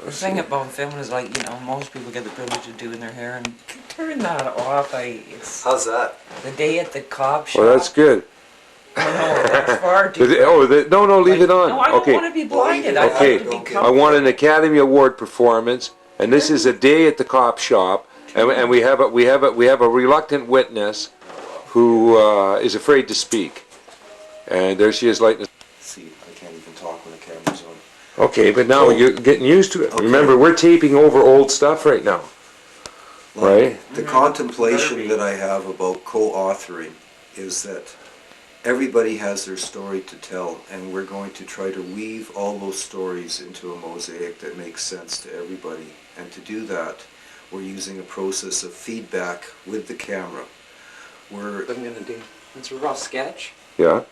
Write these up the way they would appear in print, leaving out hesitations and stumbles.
The thing about filming is, like, you know, most people get the privilege of doing their hair, and turn that off. How's that? The day at the cop shop. Well, that's good. Oh, no, that's far too No, leave it on. No, I don't Okay. want to be blinded. Okay. I like to be comfortable. I want an Academy Award performance, and this is a day at the cop shop, and we have a reluctant witness who is afraid to speak, and there she is, lighting. See, I can't even talk when the camera's on. Okay, but now you're getting used to it. Okay. Remember, we're taping over old stuff right now, right? The contemplation that I have about co-authoring is that everybody has their story to tell, and we're going to try to weave all those stories into a mosaic that makes sense to everybody. And to do that, we're using a process of feedback with the camera. I'm gonna do. It's a rough sketch. Yeah.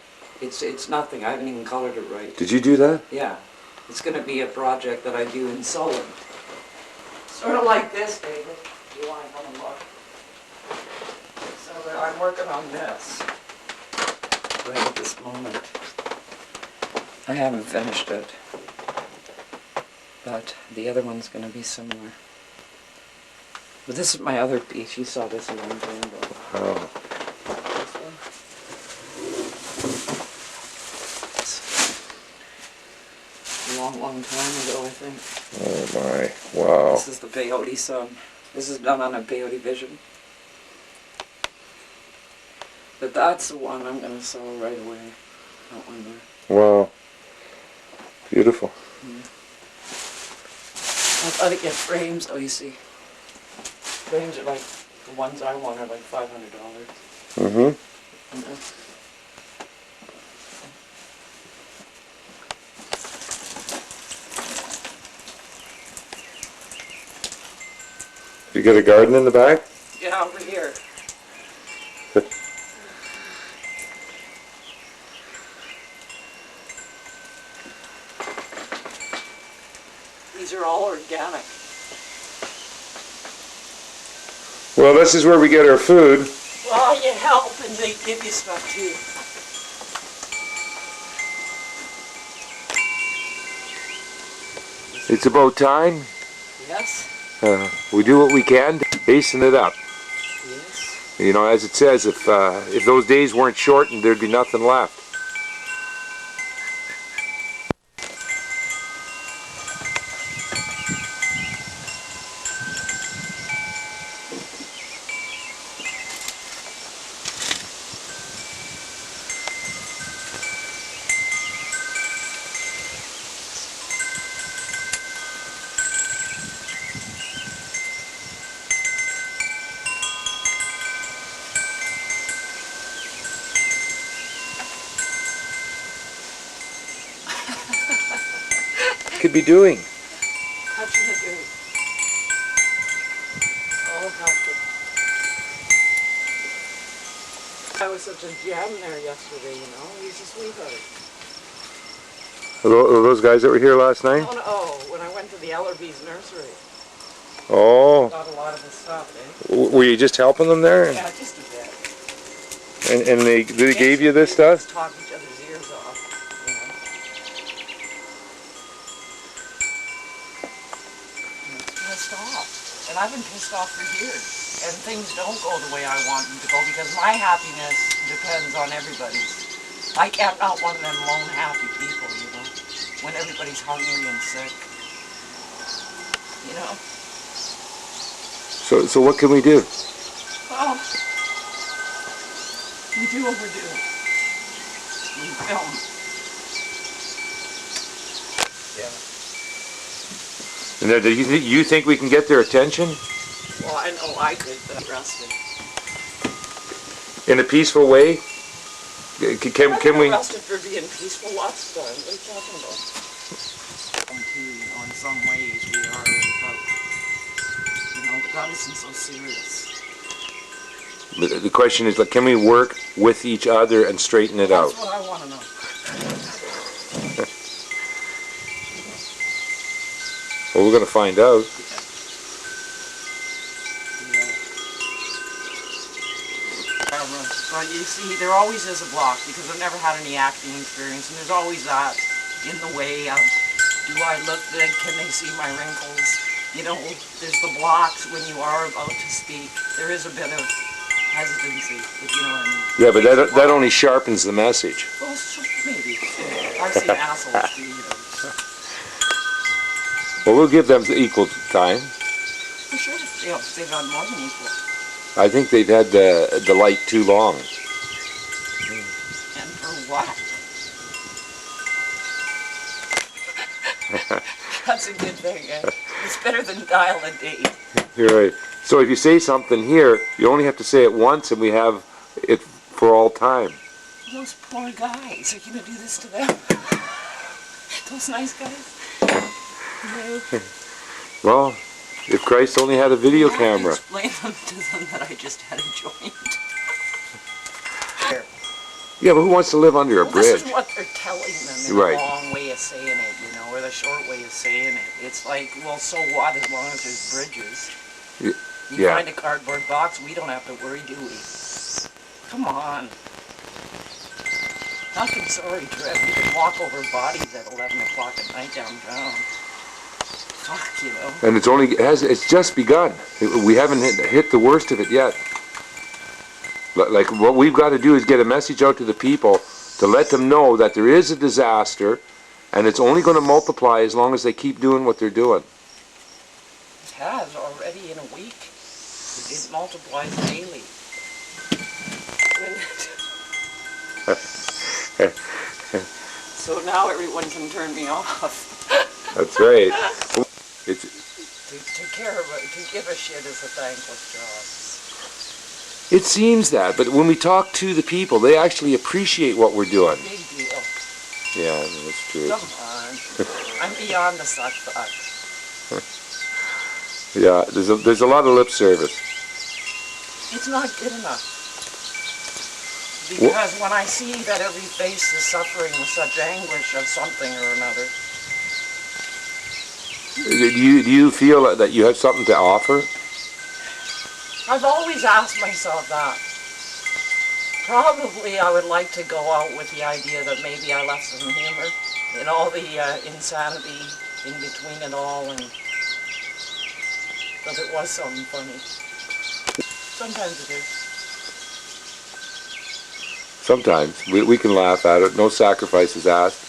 It's nothing. I haven't even colored it right. Did you do that? Yeah. It's gonna be a project that I do in Sullivan. Sort of like this, David. You want to come and look? So I'm working on this right at this moment. I haven't finished it, but the other one's gonna be similar. But this is my other piece. You saw this a long time ago. Oh. Long time ago, I think. Oh my! Wow. This is the peyote song. This is done on a peyote vision. But that's the one I'm gonna sew right away. That one there. Wow. Beautiful. I've got to get frames, oh, you see. Frames are like, the ones I want are like $500. Mm-hmm. You got a garden in the back? Yeah, over here. These are all organic. Well, this is where we get our food. Well, you help and they give you stuff too. It's about time. Yes. We do what we can to hasten it up. Yes. You know, as it says, if those days weren't shortened, there'd be nothing left. Could be doing. Touching the dirt. Oh, helpful. I was such a gem there yesterday, you know. He's a sweetheart. Are those guys that were here last night? Oh, when I went to the Ellerby's nursery. Oh. Got a lot of the stuff, eh? Were you just helping them there? Yeah, just a bit. And they gave you this stuff? Talk each other's ears off, you know. Pissed off. And I've been pissed off for years. And things don't go the way I want them to go because my happiness depends on everybody's. I am not one of them lone happy people, you know, when everybody's hungry and sick. You know? So what can we do? Well, we do what we do. We film. Yeah. And do you think we can get their attention? Well, I know I could, but arrested. In a peaceful way? Can we? Arrested for being peaceful lots of times. What are you talking about? In some ways we are, but you know, but that isn't so serious. But the question is, like, can we work with each other and straighten it out? That's what I want to know. Well, we're going to find out. But you see, there always is a block because I've never had any acting experience, and there's always that in the way of Do I look good? Can they see my wrinkles? You know, there's the blocks when you are about to speak. There is a bit of hesitancy, if you know what I mean. Yeah, but It takes a that while. only sharpens the message. Well, maybe. I've seen assholes do, you know. Well, we'll give them equal time. For sure. Yeah, they've got more than equal. I think they've had the light too long. And for what? That's a good thing, eh? It's better than dial a date. You're right. So if you say something here, you only have to say it once, and we have it for all time. Those poor guys, are you going to do this to them? Those nice guys? No. Well, if Christ only had a video I camera. explain to them that I just had a joint. Yeah, but who wants to live under a Well, bridge? this is what they're telling them in Right. a long way of saying it, you know, or the short way of saying it. It's like, well, so what as long as there's bridges? You Yeah. find a cardboard box, we don't have to worry, do we? Come on. Nothing sorry, Trev. You can walk over bodies at 11 o'clock at night downtown. Fuck, you know. And it's just begun. We haven't hit the worst of it yet. Like what we've got to do is get a message out to the people to let them know that there is a disaster, and it's only going to multiply as long as they keep doing what they're doing. It has already in a week. It multiplies daily. So now everyone can turn me off. That's right. It's To give a shit is a thankless job. It seems that, but when we talk to the people, they actually appreciate what we're doing. Big deal. Yeah, that's true. Come on. I'm beyond the suck. Yeah, there's a lot of lip service. It's not good enough. Because when I see that every face is suffering with such anguish of something or another. Do you feel that you have something to offer? I've always asked myself that. Probably I would like to go out with the idea that maybe I left some humor in all the insanity in between it all, and that it was something funny. Sometimes it is. Sometimes. We can laugh at it. No sacrifices asked.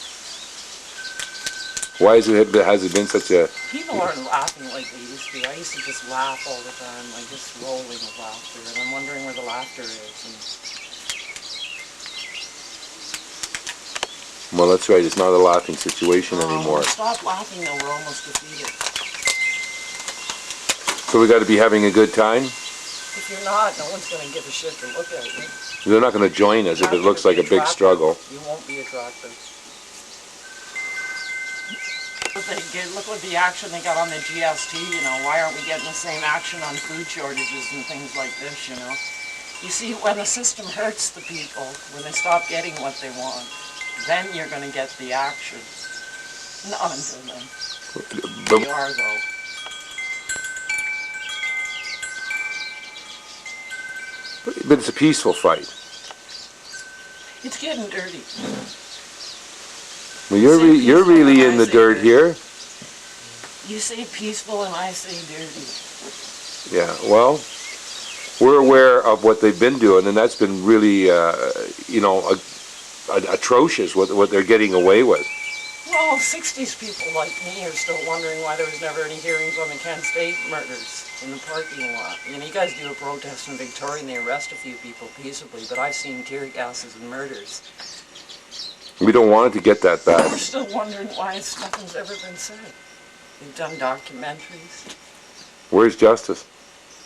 Why has it been such a... People aren't laughing like they used to. I used to just laugh all the time, like just rolling with laughter, and I'm wondering where the laughter is. Well, that's right. It's not a laughing situation anymore. Stop laughing though, we're almost defeated. So we got to be having a good time? If you're not, no one's going to give a shit to look at you. They're not going to join us if it looks like a big struggle. You won't be attractive. Look what the action they got on the GST, you know. Why aren't we getting the same action on food shortages and things like this, you know? You see, when the system hurts the people, when they stop getting what they want, then you're going to get the action. Not until then. We are, though. But it's a peaceful fight. It's getting dirty. Well, you're really in the dirt here. You say peaceful and I say dirty. Yeah, well, we're aware of what they've been doing, and that's been really, atrocious what they're getting away with. Well, 60s people like me are still wondering why there was never any hearings on the Kent State murders in the parking lot. You know, you guys do a protest in Victoria and they arrest a few people peaceably, but I've seen tear gases and murders. We don't want it to get that bad. We're still wondering why nothing's ever been said. We've done documentaries. Where's justice?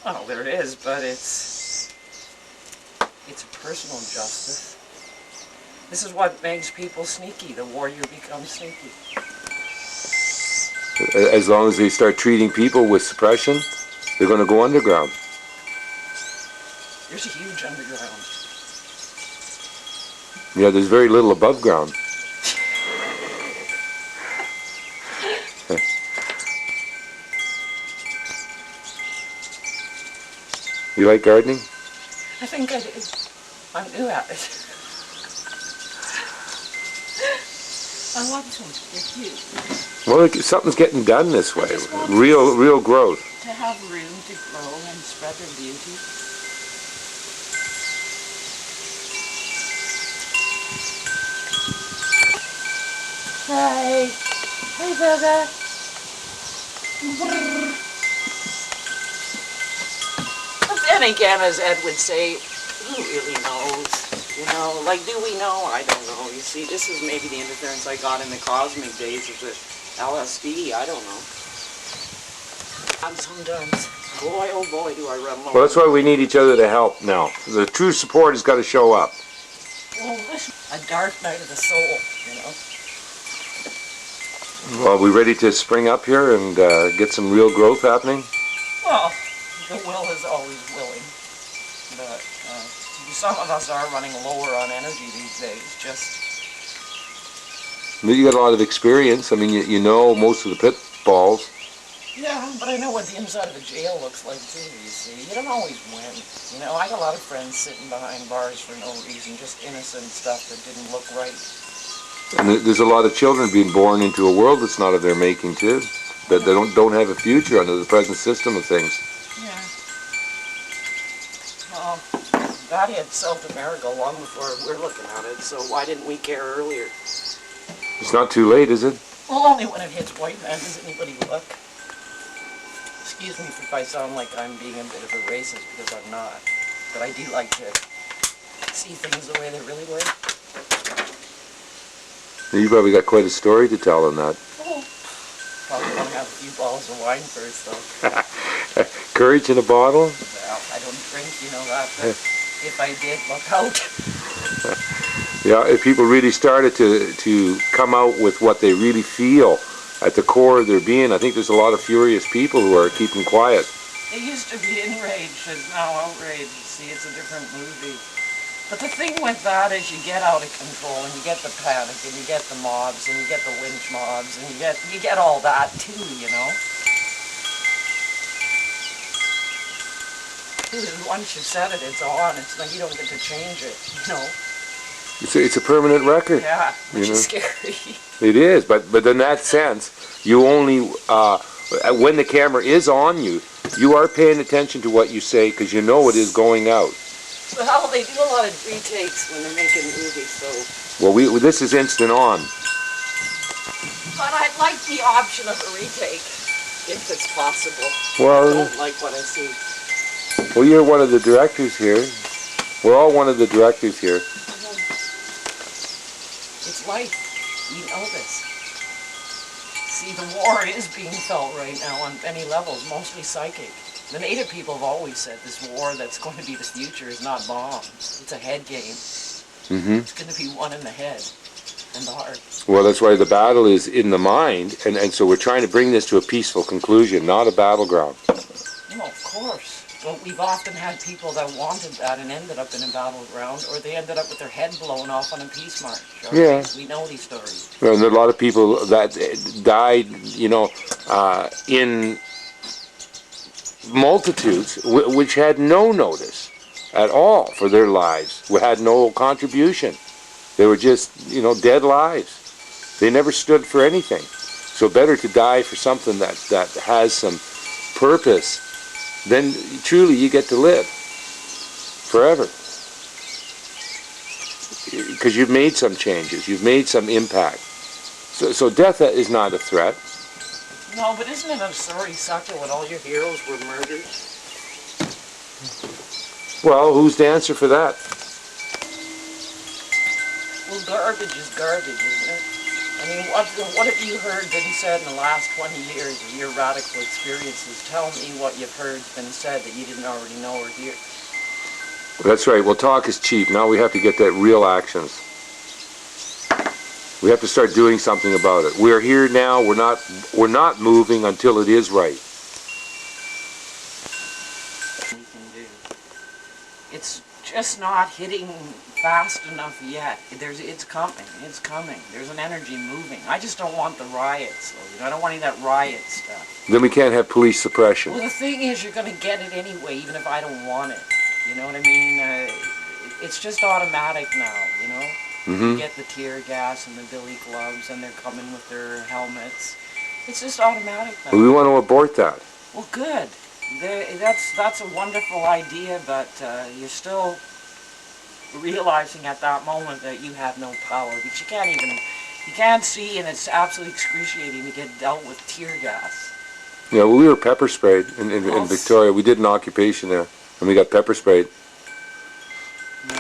Oh, there is, but it's a personal justice. This is what makes people sneaky. The warrior becomes sneaky. As long as they start treating people with suppression, they're going to go underground. There's a huge underground. Yeah, there's very little above ground. You like gardening? I think I do. I'm new at it. I love them. They're cute. Well, something's getting done this way. just want Real growth. to have room to grow and spread their beauty. Hi. Hi, Gaga. But then again, as Ed would say, who really knows? You know, like, do we know? I don't know. You see, this is maybe the interference I got in the cosmic days of the LSD. I don't know. And sometimes, boy, oh boy, do I run low. Well, that's why we need each other to help now. The true support has got to show up. Well, this a dark night of the soul, you know. Well, are we ready to spring up here and get some real growth happening? Well, the will is always willing, but some of us are running lower on energy these days. Just You got a lot of experience. I mean, you know most of the pitfalls. yeah, but I know what the inside of a jail looks like too. You see, you don't always win. You know, I got a lot of friends sitting behind bars for no reason, just innocent stuff that didn't look right. And there's a lot of children being born into a world that's not of their making too. That they don't have a future under the present system of things. Yeah. Well, that hit South America long before we're looking at it, so why didn't we care earlier? It's not too late, is it? Well, only when it hits white man does anybody look. Excuse me if I sound like I'm being a bit of a racist, because I'm not. But I do like to see things the way they really were. You probably got quite a story to tell on that. Oh. Probably want to have a few bottles of wine first, though. Courage in a bottle? Well, I don't drink, you know that, but if I did, look out. Yeah, if people really started to come out with what they really feel at the core of their being, I think there's a lot of furious people who are keeping quiet. It used to be enraged, it's now outraged. See, it's a different movie. But the thing with that is you get out of control and you get the panic and you get the mobs and you get the lynch mobs and you get all that too, you know. Once you've said it, it's on. It's like you don't get to change it, you know. It's a permanent record. Yeah, which you know? is scary. It is, but in that sense, you only when the camera is on you, you are paying attention to what you say because you know it is going out. Well, they do a lot of retakes when they're making movies, so. Well, this is instant on. But I'd like the option of a retake, if it's possible. Well, I don't like what I see. Well, you're one of the directors here. We're all one of the directors here. It's life. You know this. See, the war is being felt right now on many levels, mostly psychic. The native people have always said this war that's going to be the future is not bombs. It's a head game. Mm-hmm. It's going to be one in the head and the heart. Well, that's why the battle is in the mind, and so we're trying to bring this to a peaceful conclusion, not a battleground. No, of course. But we've often had people that wanted that and ended up in a battleground, or they ended up with their head blown off on a peace march. Yeah. We know these stories. Well, and there are a lot of people that died, in multitudes which had no notice at all for their lives, who had no contribution. They were just, dead lives. They never stood for anything. So better to die for something that has some purpose, then truly you get to live forever. Because you've made some changes, you've made some impact. So death is not a threat. No, but isn't it a sorry sucker when all your heroes were murdered? Well, who's to answer for that? Well, garbage is garbage, isn't it? I mean, what have you heard been said in the last 20 years of your radical experiences? Tell me what you've heard been said that you didn't already know or hear. That's right. Well, talk is cheap. Now we have to get that real actions. We have to start doing something about it. We're here now. We're not moving until it is right. We can do. It's just not hitting fast enough yet. It's coming. It's coming. There's an energy moving. I just don't want the riots. So, I don't want any of that riot stuff. Then we can't have police suppression. Well, the thing is, you're going to get it anyway, even if I don't want it. You know what I mean? It's just automatic now, Mm-hmm. You get the tear gas and the billy gloves, and they're coming with their helmets. It's just automatic now. We want to abort that. Well, good. That's a wonderful idea, but you're still realizing at that moment that you have no power. But you can't see, and it's absolutely excruciating to get dealt with tear gas. Yeah, well, we were pepper sprayed in Well, Victoria. We did an occupation there, and we got pepper sprayed.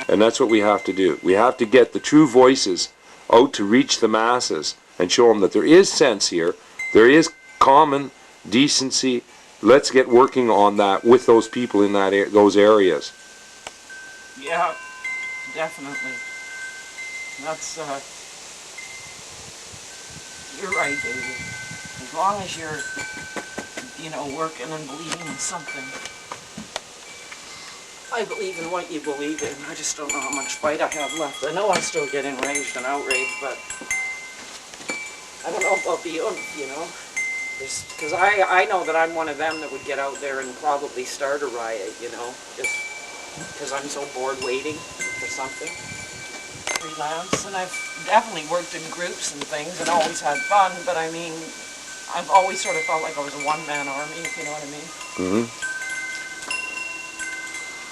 And that's what we have to do. We have to get the true voices out to reach the masses and show them that there is sense here, there is common decency. Let's get working on that with those people in those areas. Yeah, definitely. That's, you're right, David. As long as you're, working and believing in something. I believe in what you believe in. I just don't know how much fight I have left. I know I still get enraged and outraged, but I don't know about beyond, because I know that I'm one of them that would get out there and probably start a riot, just because I'm so bored waiting for something. Freelance, and I've definitely worked in groups and things and always had fun, but I mean, I've always sort of felt like I was a one-man army, if you know what I mean. Mm-hmm.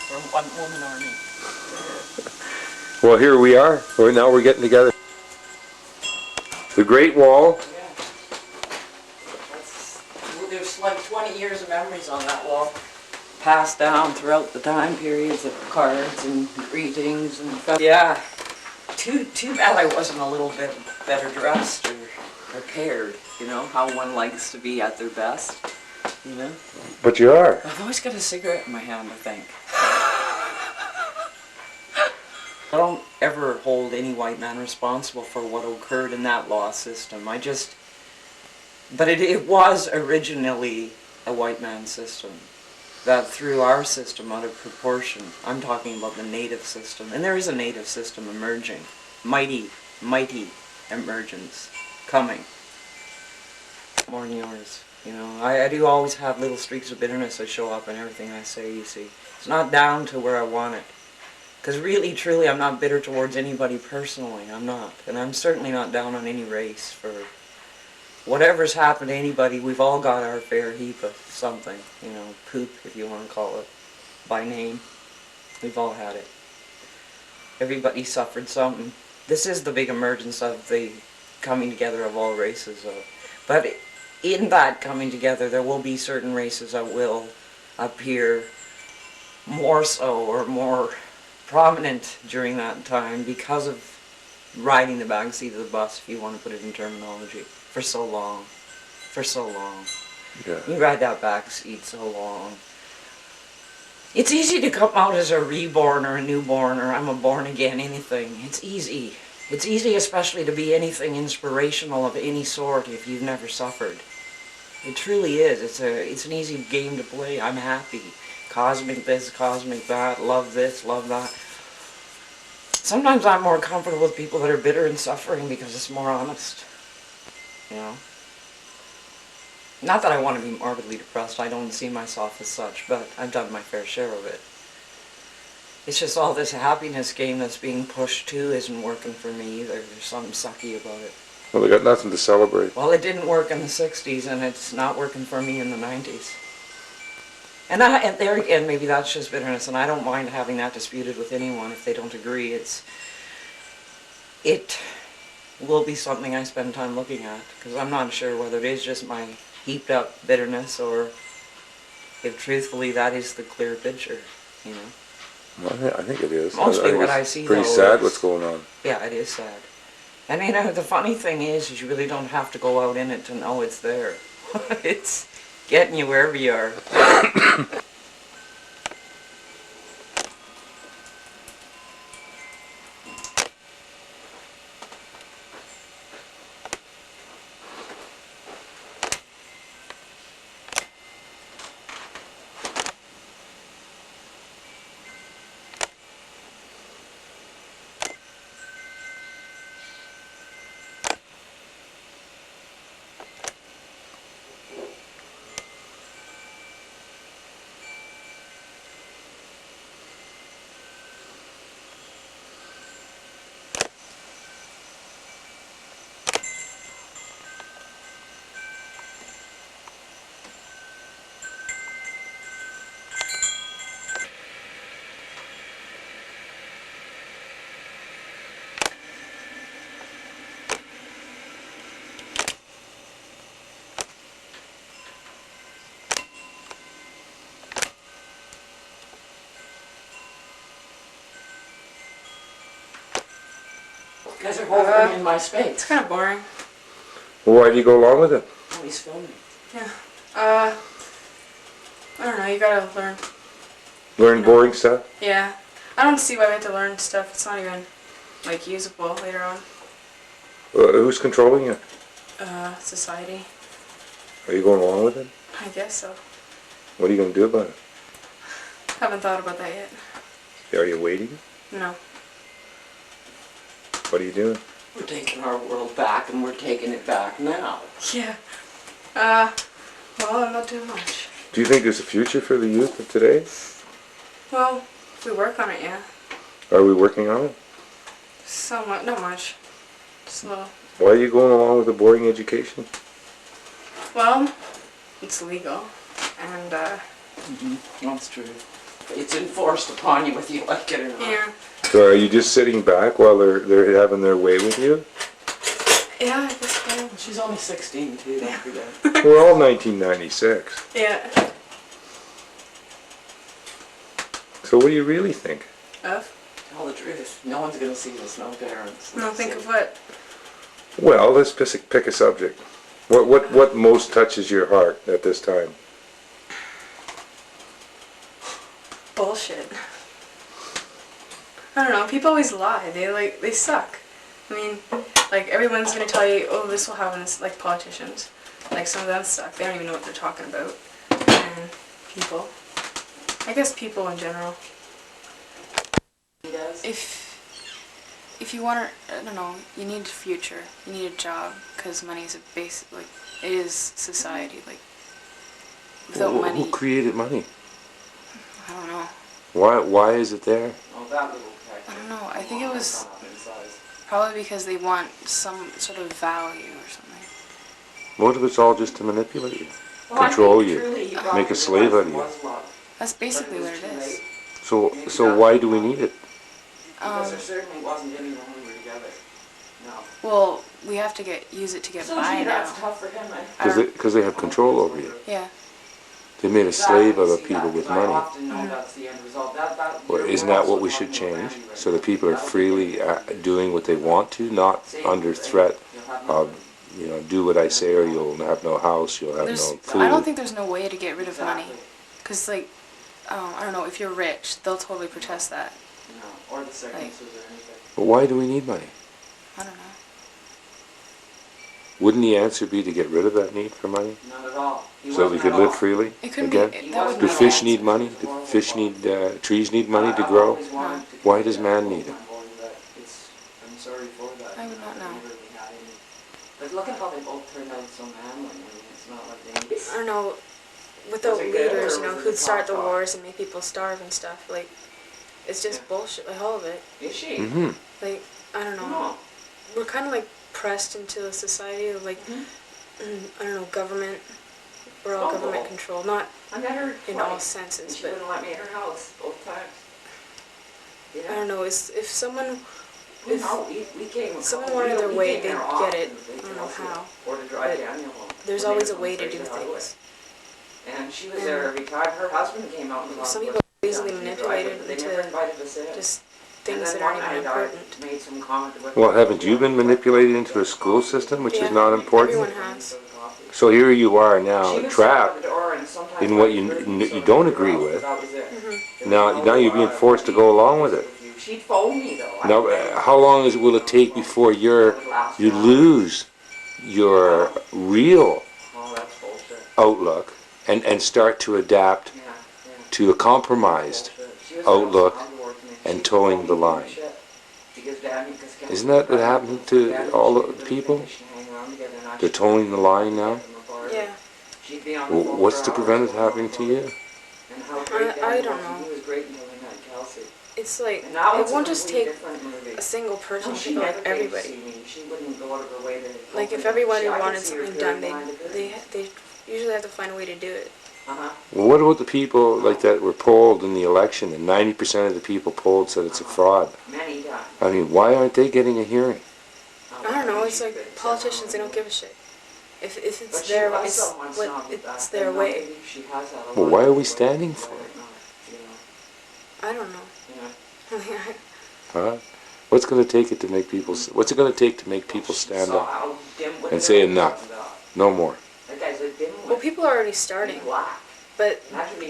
Or a one-woman army. Well, here we are. Now we're getting together. The Great Wall. Yeah. There's like 20 years of memories on that wall, passed down throughout the time periods of cards and greetings and stuff. Yeah. Too bad I wasn't a little bit better dressed or prepared, how one likes to be at their best, But you are. I've always got a cigarette in my hand, I think. I don't ever hold any white man responsible for what occurred in that law system. But it was originally a white man system that threw our system out of proportion. I'm talking about the native system. And there is a native system emerging. Mighty, mighty emergence coming. More than yours. I do always have little streaks of bitterness that show up in everything I say, you see. It's not down to where I want it. Because really, truly, I'm not bitter towards anybody personally. I'm not. And I'm certainly not down on any race for whatever's happened to anybody. We've all got our fair heap of something, poop, if you want to call it, by name. We've all had it. Everybody suffered something. This is the big emergence of the coming together of all races. But in that coming together, there will be certain races that will appear more so or more prominent during that time because of riding the back seat of the bus, if you want to put it in terminology, for so long. For so long. Yeah. You ride that back seat so long. It's easy to come out as a reborn or a newborn or I'm a born again anything. It's easy. It's easy especially to be anything inspirational of any sort if you've never suffered. It truly is. It's an easy game to play. I'm happy. Cosmic this, cosmic that, love this, love that. Sometimes I'm more comfortable with people that are bitter and suffering because it's more honest. Not that I want to be morbidly depressed, I don't see myself as such, but I've done my fair share of it. It's just all this happiness game that's being pushed too isn't working for me either. There's something sucky about it. Well, they got nothing to celebrate. Well, it didn't work in the 60s and it's not working for me in the 90s. And there again, maybe that's just bitterness, and I don't mind having that disputed with anyone if they don't agree. It will be something I spend time looking at, because I'm not sure whether it is just my heaped up bitterness or if truthfully that is the clear picture, Well, I think it is. Mostly think what it's I see, pretty though, sad is- what's going on. Yeah, it is sad. And the funny thing is you really don't have to go out in it to know it's there. It's getting you wherever you are. guys are holding in my It's space. kind of boring. Well, why do you go along with it? Oh, he's filming. Yeah. I don't know. You gotta learn. Learn boring stuff? Yeah. I don't see why we have to learn stuff. It's not even like usable later on. Who's controlling you? Society. Are you going along with it? I guess so. What are you going to do about it? Haven't thought about that yet. Are you waiting? No. What are you doing? We're taking our world back, and we're taking it back now. Yeah. Well, I'm not doing much. Do you think there's a future for the youth of today? Well, if we work on it, yeah. Are we working on it? Somewhat. Not much. Just a little. Why are you going along with a boring education? Well, it's legal. And, That's true. It's enforced upon you whether you like it or not. yeah. So are you just sitting back while they're having their way with you? Yeah, I guess so. She's only 16 too, don't forget. We're all 1996. Yeah. So what do you really think? Of? Tell the truth. No one's gonna see this, no parents. No, think of what? Well, let's pick a subject. What most touches your heart at this time? Bullshit. I don't know. People always lie. They suck. I mean, like everyone's gonna tell you, oh, this will happen. This like politicians. Like some of them suck. They don't even know what they're talking about. And people. I guess people in general. He does. If you want to, I don't know, you need a future. You need a job because money is a basic, like, it is society. Like, without money, Who created money? I don't know. Why is it there? Oh, that little peck. I don't know. I think it was Gone up in size. probably because they want some sort of value or something. What if it's all just to manipulate you? Well, I Control think you. truly you Make probably a slave out of realized you. it was love, That's basically what it too is. late. So why do we need it? Because there certainly wasn't any when we were together. No. Well, we have to use it to get So by gee, that's now. tough for him. Eh? Because they have control over you. Yeah. They made a slave out of Exactly, see people that, with 'cause I money. often know that's the end result. Well, isn't that what we should change? So that people are freely doing what they want to, not under threat of, do what I say or you'll have no house, you'll have no food. I don't think there's no way to get rid of money. Because, like, I don't know, if you're rich, they'll totally protest that. No, or the sicknesses or anything. But why do we need money? I don't know. Wouldn't the answer be to get rid of that need for money? Not at all. He So we wasn't could at live all. freely It couldn't again? be, that wouldn't Do be the fish answer. need money? Do fish need, trees need money to grow? Why does man need it? I'm sorry for that. I would not know. Never really had any. But look at how they both turned out so manly. I mean, it's not like they... I don't know, without Was it good, leaders, or was it who'd the start the top dog? wars and make people starve and stuff, like, it's just bullshit, like, all of it. Is she? Mm-hmm. Like, I don't know. No. We're kind of, like, pressed into a society of, like, I don't know, government. We're all Oh, government well. controlled, not I met her in twice, all and senses, she but wouldn't let me in her house both times. Yeah. I don't know, if someone, if No, we came a someone couple- wanted their we way, came they'd there get often it. to I don't know Chelsea how. Or to drive But Daniel home. there's when they always a were way to from do Fraser Highway. things. And she was there every time. Her husband came out and talked Some to people us. are easily Down to the manipulated driveway, but they into never invited us in. just And things then that aren't one even night I important. made some comment about- Well, haven't you been manipulated into a school system, which is Yeah, not important? everyone has. So here you are now, She would trapped sit by the door and sometimes in what I you heard you sort of don't figure agree out with. that was it. Mm-hmm. There was Now no, you're being forced to go along with it. She'd phone me though. Now, how long will it take before you lose your real Oh, that's bullshit. outlook and start to adapt Yeah, yeah. to a compromised outlook and towing the line? Isn't that what happened to all the people? They're towing the line now? Yeah. What's to prevent it happening to you? I don't know. It's like, it won't just take a single person, it take like everybody. Like if everybody wanted something done, they usually have to find a way to do it. Well, what about the people like that were polled in the election and 90% of the people polled said it's a fraud? Many times. I mean, why aren't they getting a hearing? I don't know, it's like politicians, they don't give a shit. If it's their, it's their way. Well, why are we standing for it? I don't know. Huh? What's going to take it to make people? What's it going to take to make people stand up and say enough? No more. Well, people are already starting, but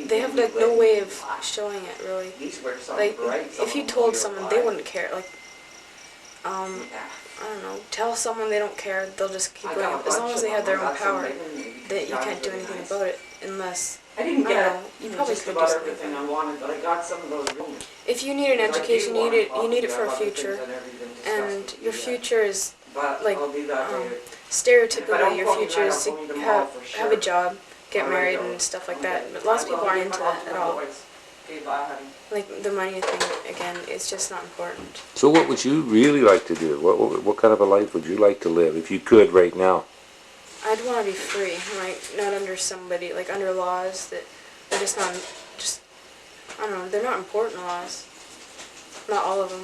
they have like no way of showing it really. Like if you told someone, they wouldn't care. Like I don't know, tell someone they don't care, they'll just keep going. As long as they have their own power, that you can't do anything about it unless, you know, you probably could do something. If you need an education, you need it for a future, and your future is, like, stereotypically your future is to have a job, get married and stuff like that, but lots of people aren't into that at all. Like the money thing, again, it's just not important. So what would you really like to do? What kind of a life would you like to live if you could right now? I'd want to be free, like not under somebody, like under laws that they're just not, just, I don't know, they're not important laws. Not all of them.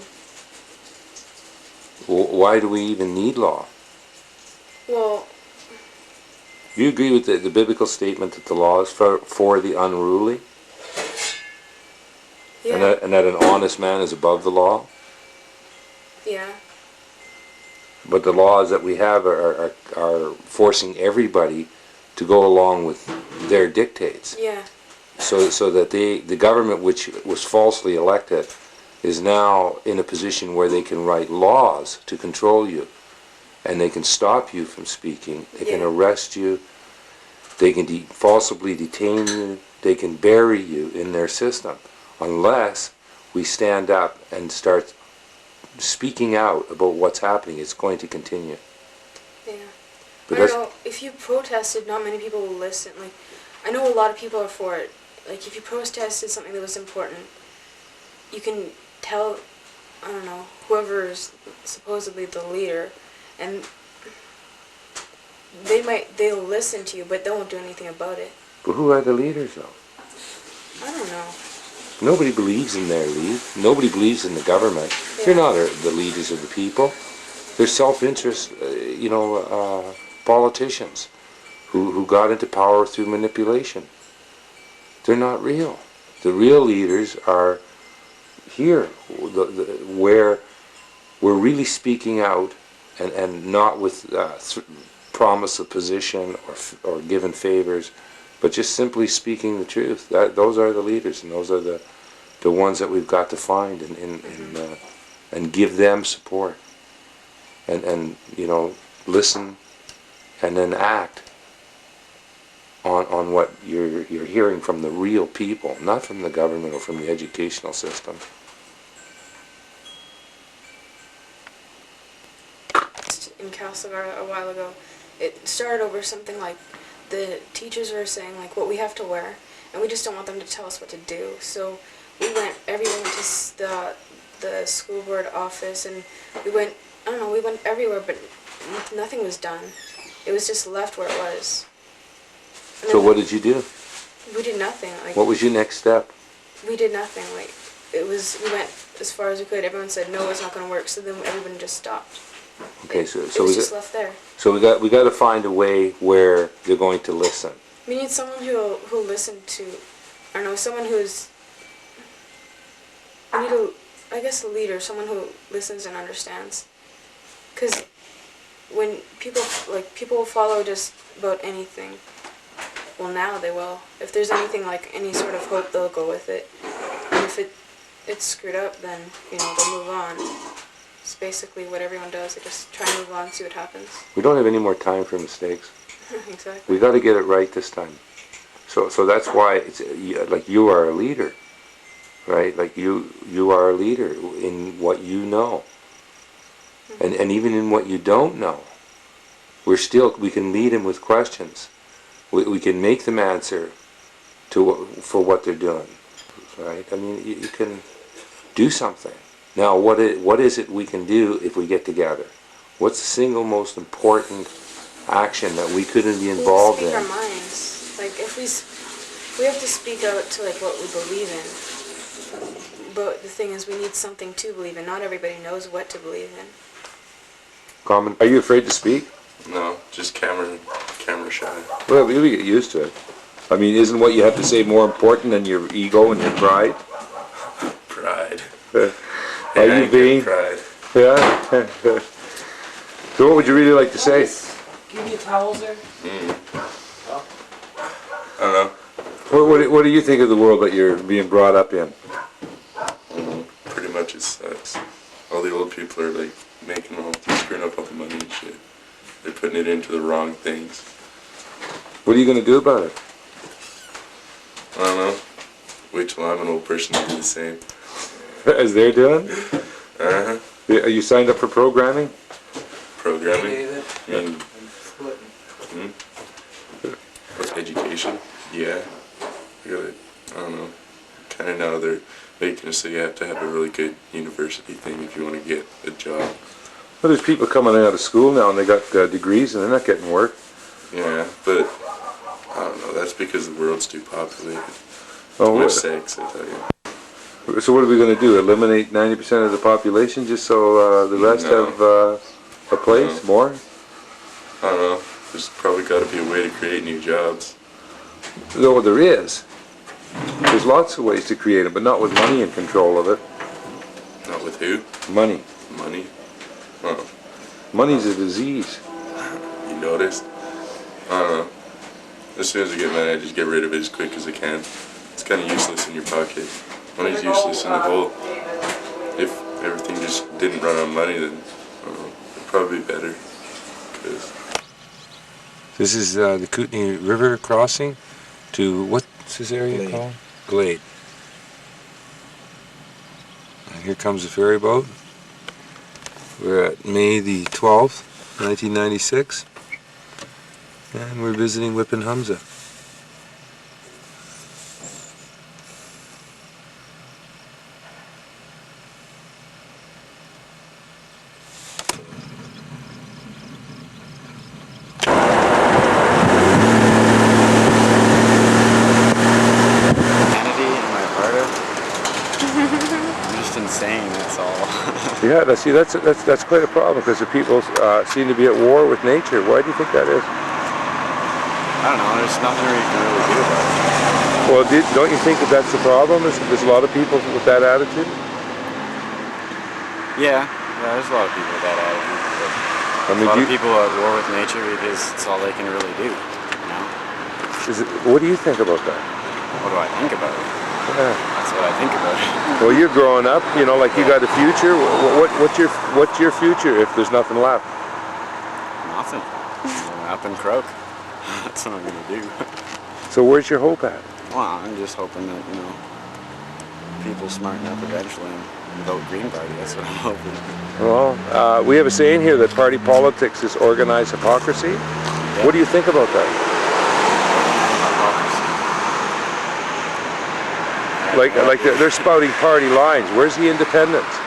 Why do we even need law? Well, Do you agree with the biblical statement that the law is for the unruly? yeah, And that an honest man is above the law? yeah, But the laws that we have are forcing everybody to go along with their dictates. yeah, So that the government, which was falsely elected, is now in a position where they can write laws to control you. And they can stop you from speaking. They can Yeah. arrest you. They can falsely detain you. They can bury you in their system. Unless we stand up and start speaking out about what's happening, it's going to continue. yeah. But I don't that's, know, if you protested, not many people will listen. Like, I know a lot of people are for it. Like, if you protested something that was important, you can tell, I don't know, whoever is supposedly the leader, and they'll listen to you, but they won't do anything about it. but who are the leaders, though? I don't know. Nobody believes in their lead. Nobody believes in the government. Yeah. They're not the leaders of the people. They're self-interest, politicians who got into power through manipulation. They're not real. The real leaders are here, where we're really speaking out and not with promise of position or given favors, but just simply speaking the truth. Those are the leaders, and those are the ones that we've got to find and give them support and listen and then act on what you're hearing from the real people, not from the government or from the educational system. In Castlegar a while ago, it started over something like the teachers were saying like what we have to wear, and we just don't want them to tell us what to do. So everyone went to the school board office, and we went everywhere, but nothing was done. It was just left where it was. And So then what did you do? we did nothing. Like What was your next step? we did nothing. Like we went as far as we could. Everyone said no, it's not going to work. So then everyone just stopped. Okay, It was just left there. So we got to find a way where they're going to listen. We need someone who'll listen to, I don't know, someone who's, we need I guess a leader, someone who listens and understands. Because when people will follow just about anything. Well, now they will. If there's anything like any sort of hope, they'll go with it. And if it's screwed up, then, they'll move on. It's basically what everyone does. They just try and move on and see what happens. We don't have any more time for mistakes. Exactly. We got to get it right this time. So that's why it's like you are a leader, right? Like you are a leader in what you know, and even in what you don't know. We can lead them with questions. We can make them answer for what they're doing, right? I mean, you can do something. Now, what is it we can do if we get together? What's the single most important action that we couldn't be involved in? We speak our minds. Like if we have to speak out to like what we believe in. But the thing is, we need something to believe in. Not everybody knows what to believe in. Common. Are you afraid to speak? No, just camera shy. Well, you get used to it. I mean, isn't what you have to say more important than your ego and your pride? Pride. Are you Arrogant vain? Pride. Yeah. So what would you really like to say? Give you towels there? I don't know. What do you think of the world that you're being brought up in? Pretty much it sucks. All the old people are like making all, screwing up all the money and shit. They're putting it into the wrong things. What are you going to do about it? I don't know. Wait till I'm an old person to do the same. As they're doing? Uh-huh. Are you signed up for programming? Programming? David. And what's education? Yeah. I don't know. Kind of now they're making it so you have to have a really good university thing if you want to get a job. Well, there's people coming out of school now and they got degrees and they're not getting work. Yeah, but I don't know. That's because the world's too populated. Oh, No what? sex, I tell you. So what are we going to do? Eliminate 90% of the population just so the rest No. have a place? No. More? I don't know. There's probably got to be a way to create new jobs. No, there is. There's lots of ways to create them, but not with money in control of it. Not with who? Money. Money? Oh, Money's a disease. you noticed? I don't know. As soon as I get mad, I just get rid of it as quick as I can. It's kind of useless in your pocket. Money's useless in the whole. If everything just didn't run on money, then it'd probably be better. 'Cause This is the Kootenai River crossing to, what's this area Glade. called? Glade. And here comes the ferry boat. We're at May the 12th, 1996. And we're visiting Whip and Humza. I'm just insane, that's all. Yeah, that's quite a problem because the people seem to be at war with nature. Why do you think that is? I don't know, there's nothing we can really do about it. Well, don't you think that that's the problem? There's a lot of people with that attitude? Yeah, there's a lot of people with that attitude. But I a mean, lot of people are at war with nature because it's all they can really do, you know? what do you think about that? What do I think about it? Yeah. That's what I think about it. Well, you're growing up, you know, like you got a future. What's your future if there's nothing left? Nothing. Up and croak. That's what I'm gonna do. So where's your hope at? Well, I'm just hoping that, you know, people smarten up eventually and vote Green Party. That's what I'm hoping. Well, we have a saying here that party politics is organized hypocrisy. Yeah. What do you think about that? Like they're spouting party lines. Where's the independence? I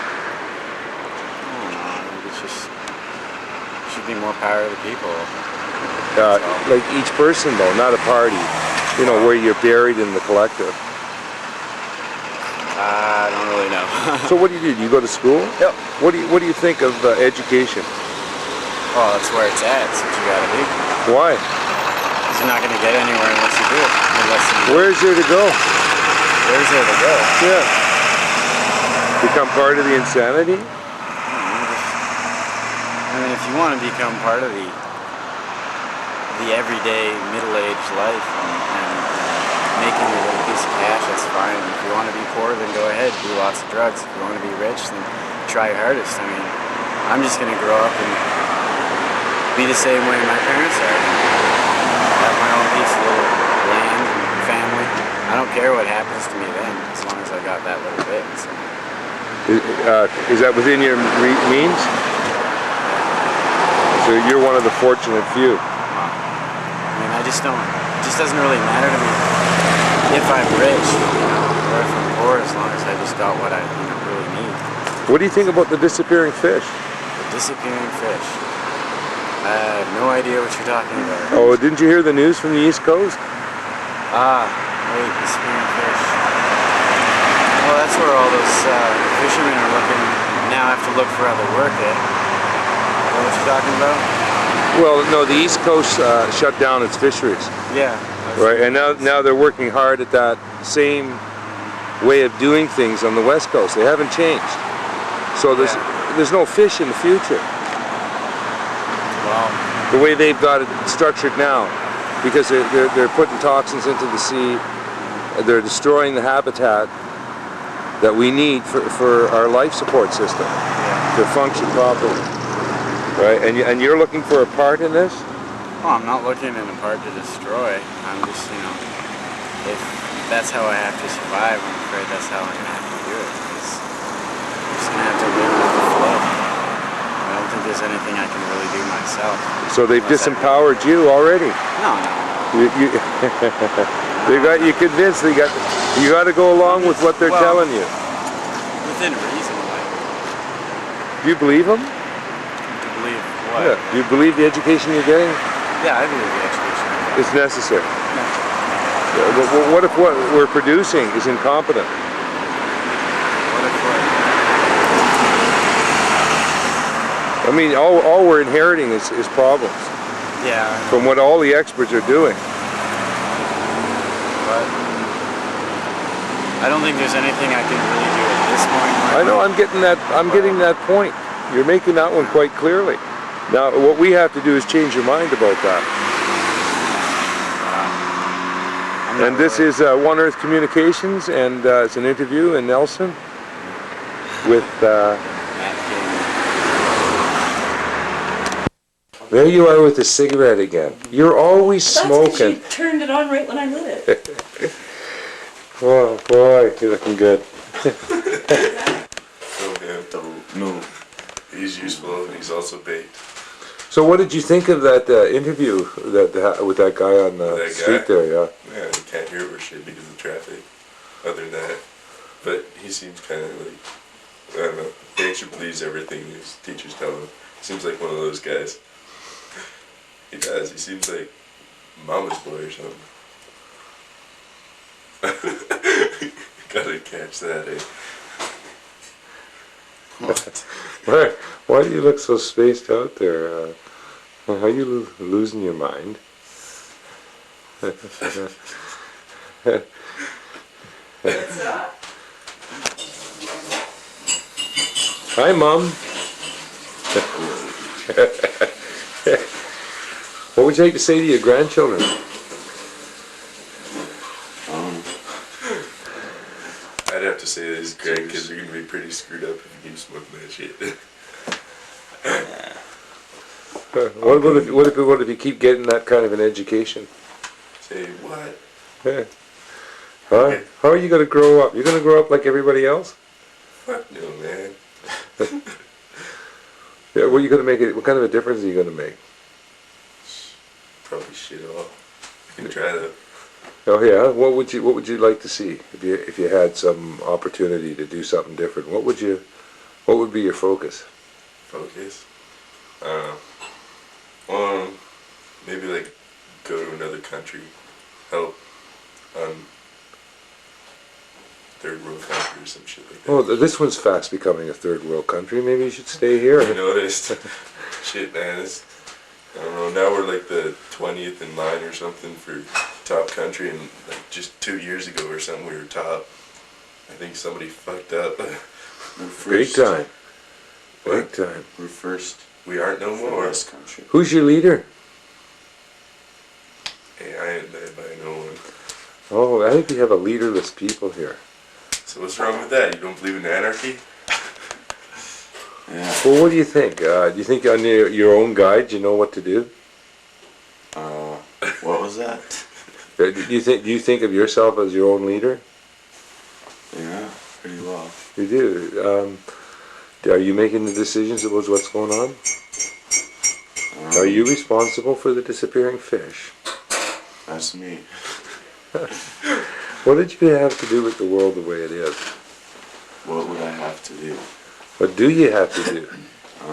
don't know. It's just it should be more power to the people. Like each person though, not a party. You know, where you're buried in the collective. I don't really know. So what do? You go to school? Yep. What do you think of education? Well, that's where it's at. That's what you gotta do. Why? 'Cause you're not gonna get anywhere unless you do it. Where's there to go? Where's there to go? Yeah. Become part of the insanity? I mean, if you want to become part of the everyday middle-aged life and making a little piece of cash, that's fine. If you want to be poor, then go ahead, do lots of drugs. If you want to be rich, then try your hardest. I mean, I'm just going to grow up and be the same way my parents are. Have my own piece of little land and family. I don't care what happens to me then, as long as I got that little bit. So. Is that within your means? So you're one of the fortunate few. I mean, it just doesn't really matter to me if I'm rich, you know, or if I'm poor, as long as I just got what I really need. What do you think about the disappearing fish? The disappearing fish. I have no idea what you're talking about. Oh, didn't you hear the news from the East Coast? Wait, disappearing fish. Well, that's where all those fishermen are looking, now have to look for other work at. Is that what you're talking about? Well, no, the East Coast shut down its fisheries. Yeah. Right, and now they're working hard at that same way of doing things on the West Coast. They haven't changed. So there's no fish in the future. Well, The way they've got it structured now, because they're putting toxins into the sea, they're destroying the habitat that we need for our life support system to function properly, right? And you're looking for a part in this? well, I'm not looking in a part to destroy. I'm just, you know, if that's how I have to survive, I'm afraid that's how I'm going to have to do it. Because I'm just going to have to live with the flow. I don't think there's anything I can really do myself. So they've disempowered you already. No. They got you convinced. You got to go along with what they're telling you. Within reason, like. Do you believe them? To believe what? Yeah. Do you believe the education you're getting Yeah, I believe the education. is necessary? What if what we're producing is incompetent? What if what? I mean, all we're inheriting is problems Yeah. from what all the experts are doing. But I don't think there's anything I can really do at this point. I know, I'm getting that point. You're making that one quite clearly. Now, what we have to do is change your mind about that. And this is One Earth Communications, and it's an interview in Nelson with... There you are with the cigarette again. You're always smoking. She turned it on right when I lit it. Oh boy, you're looking good. No. He's useful and he's also baked. So what did you think of that interview with that guy on the street there? Yeah. Yeah, you can't hear it or shit because of traffic. Other than that, but he seems kind of like, I don't know. He actually believes everything his teachers tell him. Seems like one of those guys. He does. He seems like mama's boy or something. Gotta catch that, eh? Why do you look so spaced out there? Are you losing your mind? Hi, Mom. What would you like to say to your grandchildren? I'd have to say that his grandkids are gonna be pretty screwed up if you keep smoking that shit. What if you keep getting that kind of an education? Say what? Yeah. Huh? How are you going to grow up? You're going to grow up like everybody else? Fuck no, man. Yeah. What are you going to make? What kind of a difference are you going to make? Probably shit all. You can try though. Oh yeah. What would you like to see if you had some opportunity to do something different? What would be your focus? Focus? Maybe like go to another country, help third world country or some shit like that. Oh, this one's fast becoming a third world country. Maybe you should stay here. I noticed. Shit, man. I don't know. Now we're like the 20th in line or something for top country, and like just 2 years ago or something we were top. I think somebody fucked up. Big time. Big time. We're first. We aren't no more. Country. Who's your leader? Hey, I ain't led by no one. Oh, I think we have a leaderless people here. So what's wrong with that? You don't believe in anarchy? Yeah. Well, what do you think? Do you think on your own guide you know what to do? What was that? Do you think of yourself as your own leader? Yeah, pretty well. You do. Are you making the decisions about what's going on? Are you responsible for the disappearing fish? That's me. What did you have to do with the world the way it is? What would I have to do? What do you have to do? I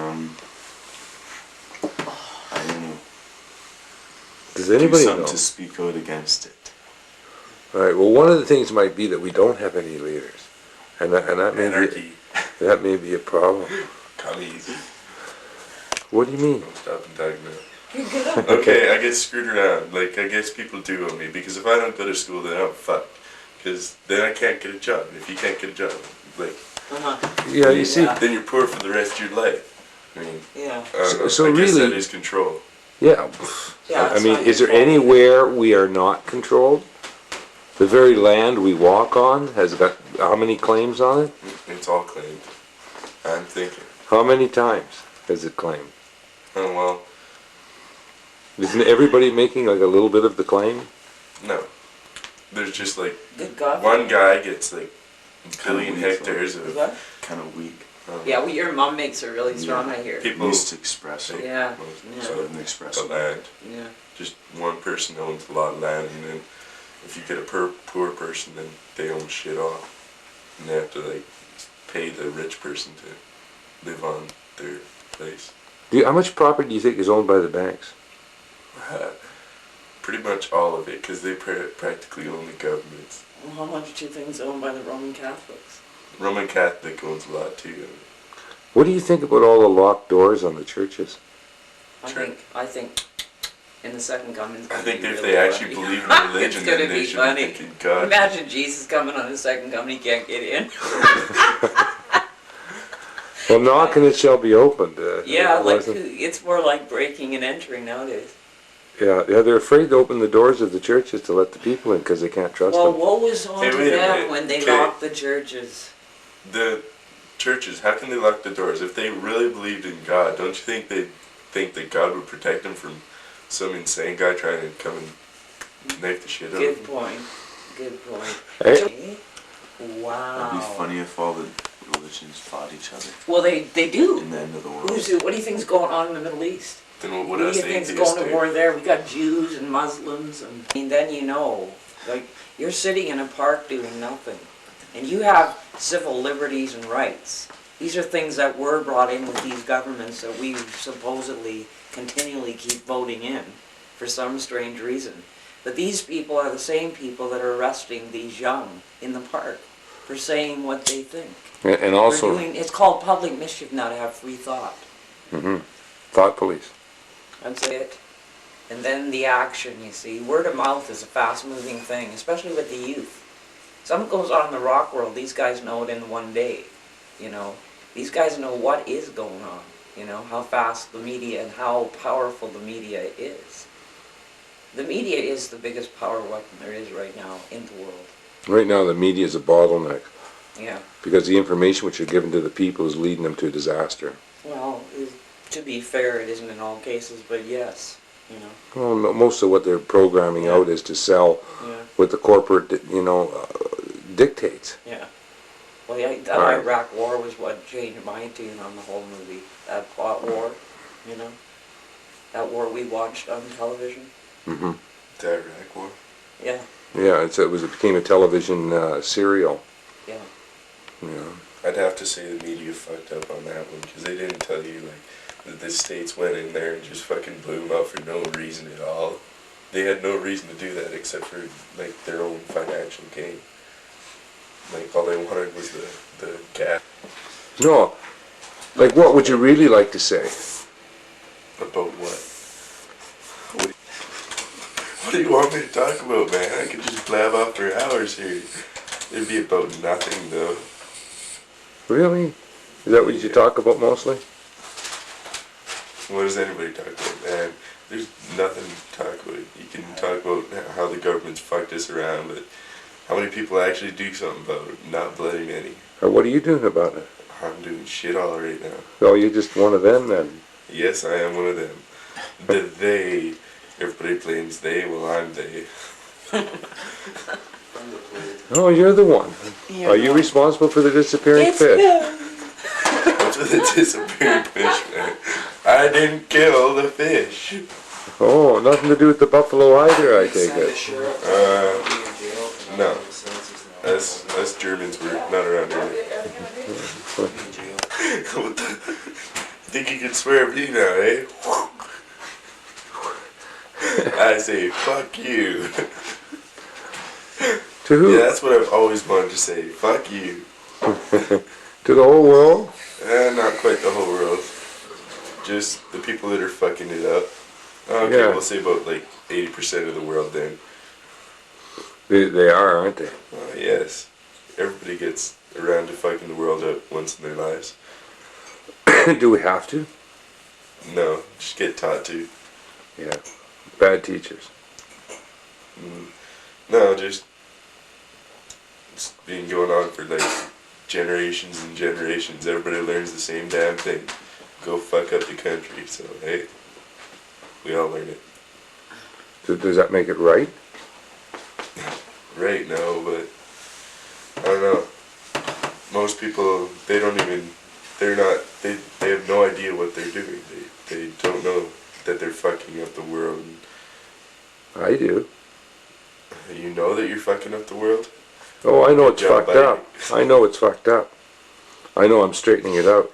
don't know. Does anybody do something know? to speak out against it. All right. Well, one of the things might be that we don't have any leaders, and that may be a problem. Commies. What do you mean? Don't stop and talk now. Okay, I get screwed around. Like, I guess people do on me. Because if I don't go to school, then I'm fucked. Because then I can't get a job. And if you can't get a job, like, Yeah, you see, then you're poor for the rest of your life. I mean, Yeah. I don't know. So I guess really- that is control. yeah. Yeah, I it's mean, not is there your fault. anywhere we are not controlled? The very land we walk on has got how many claims on it? It's all claimed. I'm thinking. How many times has it claimed? Oh, well, Isn't everybody making like a little bit of the claim? no. There's just like, Good God. one guy gets like It's a kinda billion weak, hectares of What? kind of weak. Yeah, well, your mom makes it really strong, I hear. people Needs to express it. Yeah. So it doesn't express the it. land. Yeah. Just one person owns a lot of land, and then if you get a poor person, then they own shit off, and they have to like pay the rich person to live on their place. How much property do you think is owned by the banks? Pretty much all of it, because they practically own the governments. Well, how much do you think is owned by the Roman Catholics? Roman Catholic owns a lot too. What do you think about all the locked doors on the churches? Sure. I think in the second coming. I think if they actually believe in religion, It's gonna then they be should funny. be thinking God. Imagine Jesus coming on his second coming, he can't get in. Well, knock and it shall be opened. Yeah, like wasn't- it's more like breaking and entering nowadays. yeah, they're afraid to open the doors of the churches to let the people in because they can't trust Well, them. woe is on Hey, to wait a them minute. when they Okay. lock the churches. The churches, how can they lock the doors? If they really believed in God, don't you think they'd think that God would protect them from some insane guy trying to come and knife the shit out of Good them? point. Good point. Hey. Wow. It'd be funny if all the religions fought each other Well, they do. in the end of the world. What do you think's going on in the Middle East? Then what do else you the think's atheists going to do? war there? We got Jews and Muslims, and I mean, then you know, like you're sitting in a park doing nothing, and you have civil liberties and rights. These are things that were brought in with these governments that we supposedly continually keep voting in for some strange reason. But these people are the same people that are arresting these young in the park for saying what they think. And also, It's called public mischief now to have free thought. thought police. That's it. And then the action, you see. Word of mouth is a fast-moving thing, especially with the youth. Something goes on in the rock world, these guys know it in one day, you know. These guys know what is going on, you know, how fast the media and how powerful the media is. The media is the biggest power weapon there is right now in the world. Right now, the media is a bottleneck Yeah. because the information which are given to the people is leading them to disaster. Well, to be fair, it isn't in all cases, but yes, you know. Well, most of what they're programming out is to sell Yeah. what the corporate, dictates. Yeah. Well, yeah, that Right. Iraq war was what changed my tune on the whole movie. That plot war, you know? That war we watched on television. Hmm. The Iraq War. Yeah, Yeah, it became a television serial. yeah. You know. I'd have to say the media fucked up on that one, because they didn't tell you like that the states went in there and just fucking blew them up for no reason at all. They had no reason to do that except for like their own financial gain. Like all they wanted was the gas. No, like what would you really like to say? About what? What do you want me to talk about, man? I could just blab off for hours here. It'd be about nothing though. Really? Is that what you talk about mostly? What does anybody talk about, man? There's nothing to talk about. You can talk about how the government's fucked us around, but how many people actually do something about it? Not bloody many. Or what are you doing about it? I'm doing shit all right now. Oh, you're just one of them then. Yes, I am one of them. The they. Everybody blames they, well I'm they. Oh, you're the one. Are you responsible for the disappearing fish? What's with the disappearing fish, man? I didn't kill the fish. Oh, nothing to do with the buffalo either, I take it. No. Us Germans were not around here. What the? Think you can swear at me now, eh? I say, fuck you. To who? Yeah, that's what I've always wanted to say. Fuck you. To the whole world? Not quite the whole world. Just the people that are fucking it up. Okay, Yeah. we'll say about like 80% of the world then. They are, aren't they? Yes. everybody gets around to fucking the world up once in their lives. Do we have to? No, just get taught to. Yeah. Bad teachers. No, just it's been going on for like generations and generations. Everybody learns the same damn thing. Go fuck up the country. So hey, we all learn it. So does that make it right? Right, no, but I don't know. Most people, they don't even, they're not, they have no idea what they're doing. They don't know that they're fucking up the world. I do. You know that you're fucking up the world? Oh, I know Good it's job, fucked up. I know it's fucked up. I know I'm straightening it out.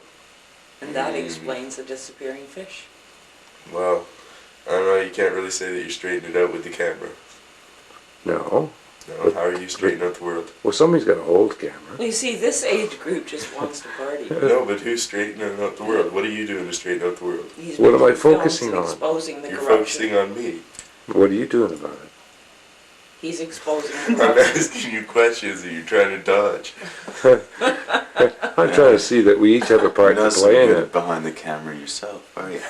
And that explains the disappearing fish. Well, I don't know, you can't really say that you're straightening it out with the camera. No. No, how are you straightening out the world? Well, somebody's got to hold the camera. Well, you see, this age group just wants to party. No, but who's straightening out the world? What are you doing to straighten out the world? He's What am I making films focusing and on? Exposing the You're corruption. focusing on me. What are you doing about it? He's exposing I'm corruption. asking you questions that you're trying to dodge. I'm trying to see that we each have a part You're to not so play in good it. behind the camera yourself, are you?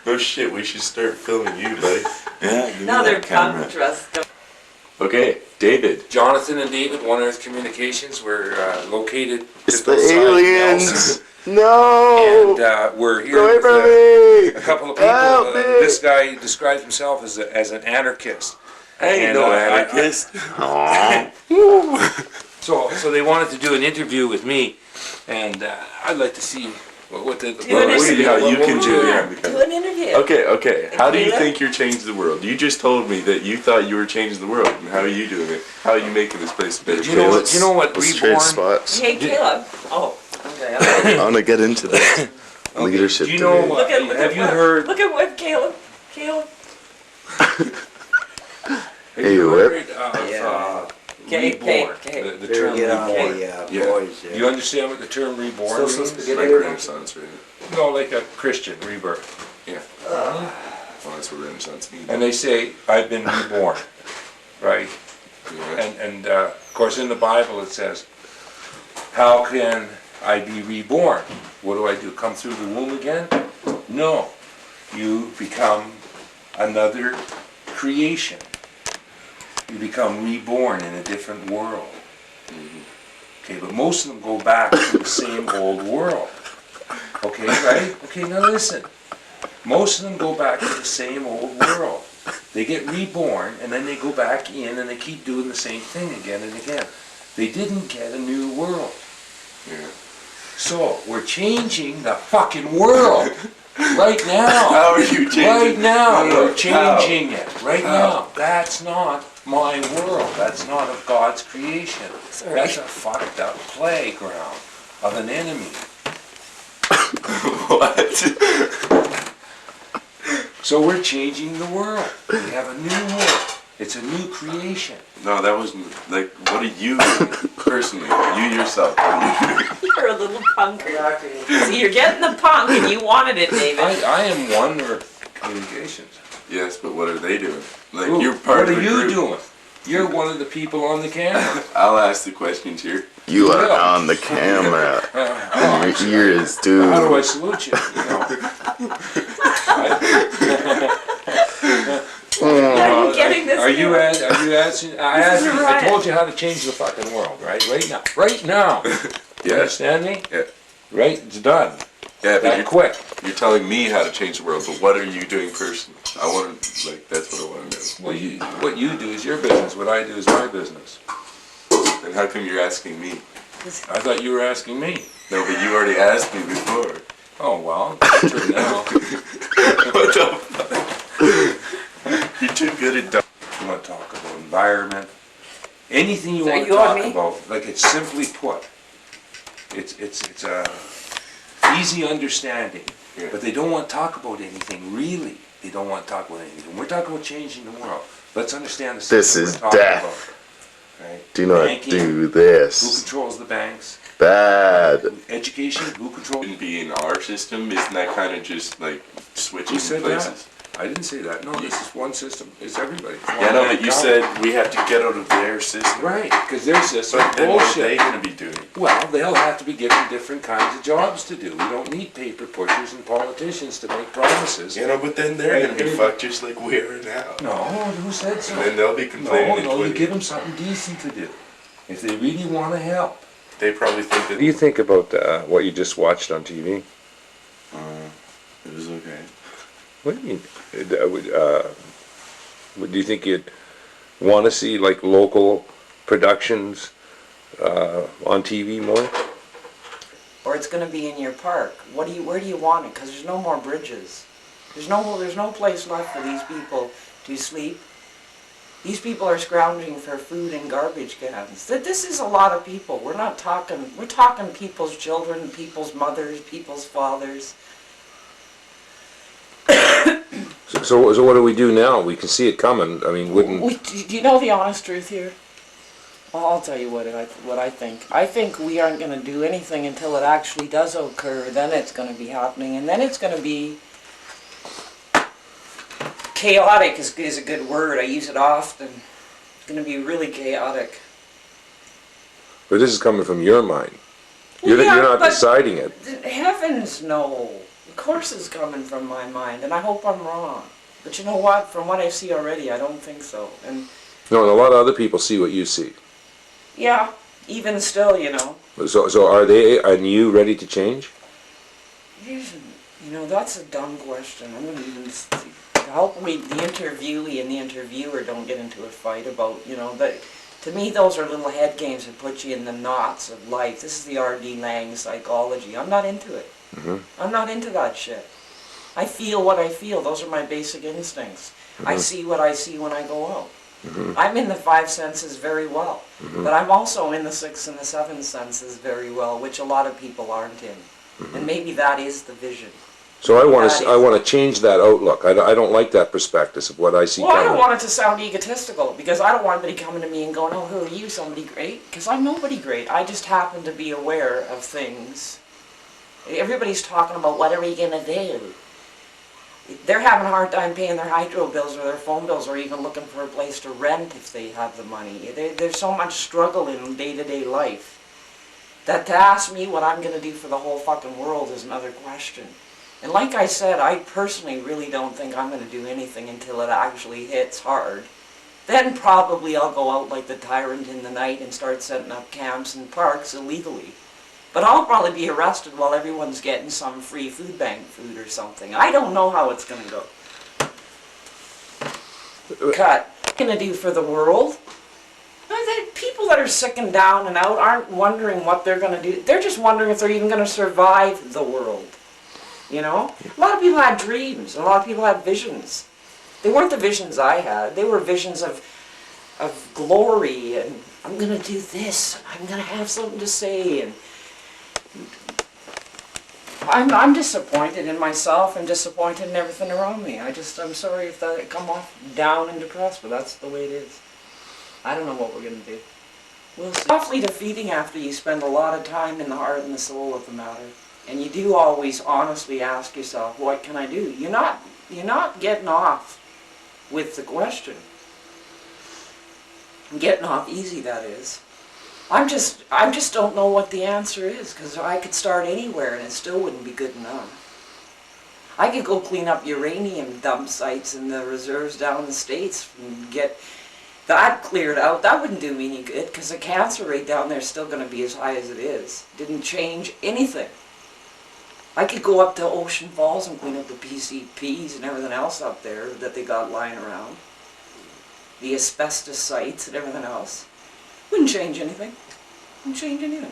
No shit, we should start filming you, buddy. Yeah, give me Now they're that camera. come trust. Okay, David. Jonathan and David, One Earth Communications, we're located It's just the outside aliens. Nelson. No. And we're here Go away with from a me. couple of people. Help me. This guy describes himself as an anarchist. I ain't And, no I- anarchist. So they wanted to do an interview with me, and I'd like to see what the... Do an see how you can do Yeah, it. do an interview. Okay. How do you Caleb? think you're changing the world? You just told me that you thought you were changing the world. And how are you doing it? How are you making this place a better Do you know place? what Let's Reborn... trade spots. Hey, Caleb. Oh, okay. I want to get into this leadership Do you know debate. what... Look Have you Whip. heard... Look at Whip, Caleb. Caleb. Have Hey, you Whip. heard of Yeah. reborn? Okay. The term reborn. Yeah. boys, Do you understand what the term reborn Still some means? It's spaghetti. like Renaissance, right? No, like a Christian rebirth. Yeah. Well, that's what Renaissance means. And they say, I've been reborn, right? Yeah. And of course in the Bible it says, how can I be reborn? What do? Come through the womb again? No. You become another creation. You become reborn in a different world. Okay, but most of them go back to the same old world. Okay, right? Okay, now listen. Most of them go back to the same old world. They get reborn, and then they go back in, and they keep doing the same thing again and again. They didn't get a new world. Yeah. So, we're changing the fucking world. Right now. How are you changing? Right now, No, we're changing it. Right How? now. That's not my world. That's not of God's creation. Sorry. That's a fucked up playground of an enemy. What? So we're changing the world. We have a new world. It's a new creation. No, that wasn't, like, what are you doing personally? You yourself. What are you doing? You're a little punker. See, you're getting the punk, and you wanted it, David. I am One Earth Communications. Yes, but what are they doing? Like, Who? you're part What of are the you group. doing? You're one of the people on the camera. I'll ask the questions here. You are Yeah. on the camera. Oh, And your ears, dude. how do I salute you? Are you getting this? Are you Caleb? asking? This is a I riot. told you how to change the fucking world, right? Right now. Right now. You Yeah. understand me? Yeah. Right? It's done. Yeah, but That quick. you're telling me how to change the world, but what are you doing personally? I want to, like, that's what I want to know. Well, what you do is your business. What I do is my business. And how come you're asking me? I thought you were asking me. No, but you already asked me before. Oh, well, it's your turn now. What the fuck? You're too good at You want to talk about environment, anything you So want to you on talk me? about, like it's simply put, it's a easy understanding, Yeah. but they don't want to talk about anything, really. They don't want to talk about anything. We're talking about changing the world. Let's understand the This system is we're talking death. about, right? Do not Banking, do Who this. controls the banks? Bad. Education, who controls? Shouldn't be in our system. Isn't that kind of just like switching Who said places? I didn't say that. No, this is one system. It's everybody. It's Yeah, no, one but you government. said we have to get out of their system. Right, because their system But then what are bullshit. they going to be doing? Well, they'll have to be given different kinds of jobs to do. We don't need paper pushers and politicians to make promises. You know, but then they're Right, going to be fucked just like we are now. No, who said so? And then they'll be complaining in No, you 20 give them something decent to do. If they really want to help. They probably think that What do you think about what you just watched on TV? it was okay. What do you mean? Do you think you'd want to see like local productions on TV more? Or it's going to be in your park. Where do you want it? Because there's no more bridges. There's no place left for these people to sleep. These people are scrounging for food in garbage cans. This is a lot of people. We're talking people's children, people's mothers, people's fathers. So what do we do now? We can see it coming. I mean, Do you know the honest truth here? Well, I'll tell you what I think. I think we aren't going to do anything until it actually does occur. Then it's going to be happening, and then it's going to be chaotic. Is a good word. I use it often. It's going to be really chaotic. But this is coming from your mind. Well, You're yeah, not but deciding it. Heavens no. Of course it's coming from my mind, and I hope I'm wrong. But you know what? From what I see already, I don't think so. And No, and a lot of other people see what you see. yeah, even still, you know. So are they and you ready to change? You know, that's a dumb question. I'm going to even help me. The interviewee and the interviewer don't get into a fight about, you know, that. To me, those are little head games that put you in the knots of life. This is the R.D. Laing psychology. I'm not into it. I'm not into that shit. I feel what I feel. Those are my basic instincts. I see what I see when I go out. I'm in the five senses very well. But I'm also in the six and the seven senses very well, which a lot of people aren't in. And maybe that is the vision. So I want to change that outlook. I don't like that perspective of what I see Well, I coming. don't want it to sound egotistical, because I don't want anybody coming to me and going, oh, who are you, somebody great? Because I'm nobody great. I just happen to be aware of things. Everybody's talking about what are we going to do? They're having a hard time paying their hydro bills or their phone bills or even looking for a place to rent if they have the money. There's so much struggle in day-to-day life that to ask me what I'm going to do for the whole fucking world is another question. And like I said, I personally really don't think I'm going to do anything until it actually hits hard. Then probably I'll go out like the tyrant in the night and start setting up camps and parks illegally. But I'll probably be arrested while everyone's getting some free food bank food or something. I don't know how it's going to go. Cut. What are you going to do for the world? People that are sick and down and out aren't wondering what they're going to do. They're just wondering if they're even going to survive the world. You know? A lot of people had dreams. A lot of people had visions. They weren't the visions I had. They were visions of glory and I'm going to do this. I'm going to have something to say. And I'm disappointed in myself and disappointed in everything around me. I'm sorry if that come off down and depressed, but that's the way it is. I don't know what we're going to do. We'll see. It's awfully defeating after you spend a lot of time in the heart and the soul of the matter. And you do always honestly ask yourself, what can I do? You're not getting off with the question. Getting off easy, that is. I just don't know what the answer is, because I could start anywhere and it still wouldn't be good enough. I could go clean up uranium dump sites in the reserves down in the States and get that cleared out. That wouldn't do me any good, because the cancer rate down there is still going to be as high as it is. Didn't change anything. I could go up to Ocean Falls and clean up the PCPs and everything else up there that they got lying around. The asbestos sites and everything else. Wouldn't change anything. Wouldn't change anything.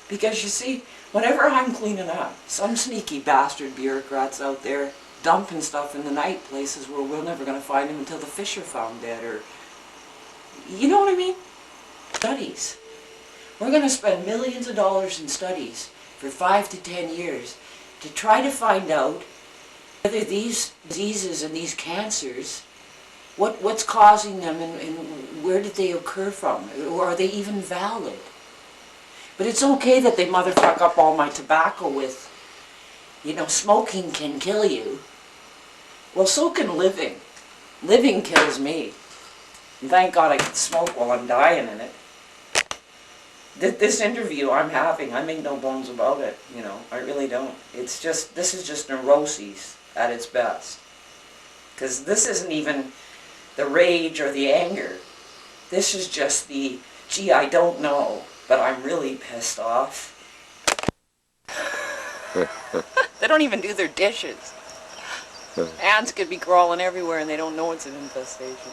Because you see, whenever I'm cleaning up, some sneaky bastard bureaucrats out there dumping stuff in the night places where we're never going to find them until the fish are found dead, or... You know what I mean? Studies. We're going to spend millions of dollars in studies for 5 to 10 years to try to find out whether these diseases and these cancers, what's causing them and where did they occur from, or are they even valid? But it's okay that they motherfuck up all my tobacco with, you know, smoking can kill you. Well, so can living. Living kills me. And thank God I can smoke while I'm dying in it. This interview I'm having, I make no bones about it, you know, I really don't. It's just, this is just neuroses at its best. Because this isn't even the rage or the anger. This is just the, gee, I don't know, but I'm really pissed off. They don't even do their dishes. Ants could be crawling everywhere and they don't know it's an infestation.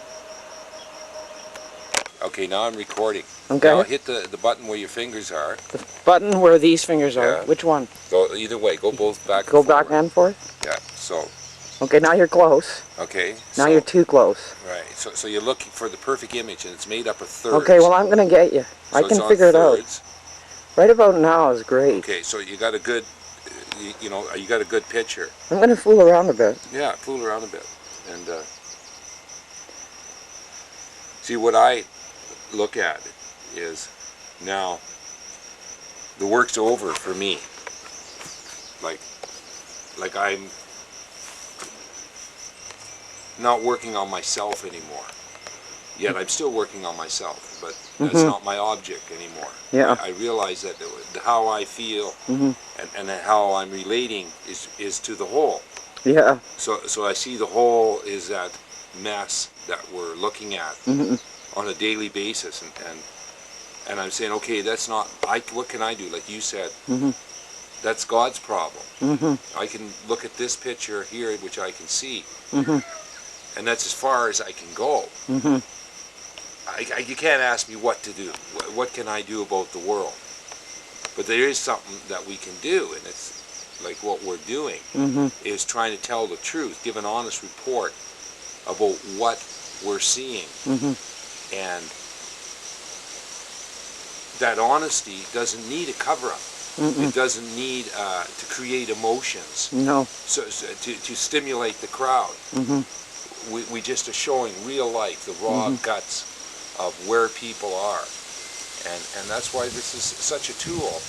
Okay, now I'm recording. Okay. Now hit the button where your fingers are. The button where these fingers are, Yeah. which one? Go either way. Go both back and Go forward. back and forth? Yeah, so. Okay, now you're close. Okay. Now so, you're too close. Right, so you're looking for the perfect image and it's made up of thirds. Okay, well I'm going to get you. So I can it's figure on it out. thirds. Right about now is great. Okay, so you got a good, you know, you got a good picture. I'm going to fool around a bit. Yeah, fool around a bit. And see, what I look at is now the work's over for me. Like I'm not working on myself anymore. Yet I'm still working on myself, but that's not my object anymore. Yeah. I realize that how I feel and how I'm relating is to the whole. Yeah. So I see the whole is that mess that we're looking at on a daily basis, and I'm saying, okay, that's not, what can I do? Like you said, that's God's problem. I can look at this picture here, which I can see, and that's as far as I can go. You can't ask me what to do. What can I do about the world? But there is something that we can do, and it's like what we're doing is trying to tell the truth, give an honest report about what we're seeing. And that honesty doesn't need a cover-up. It doesn't need to create emotions. No. So to stimulate the crowd. We just are showing real life, the raw guts of where people are. And that's why this is such a tool,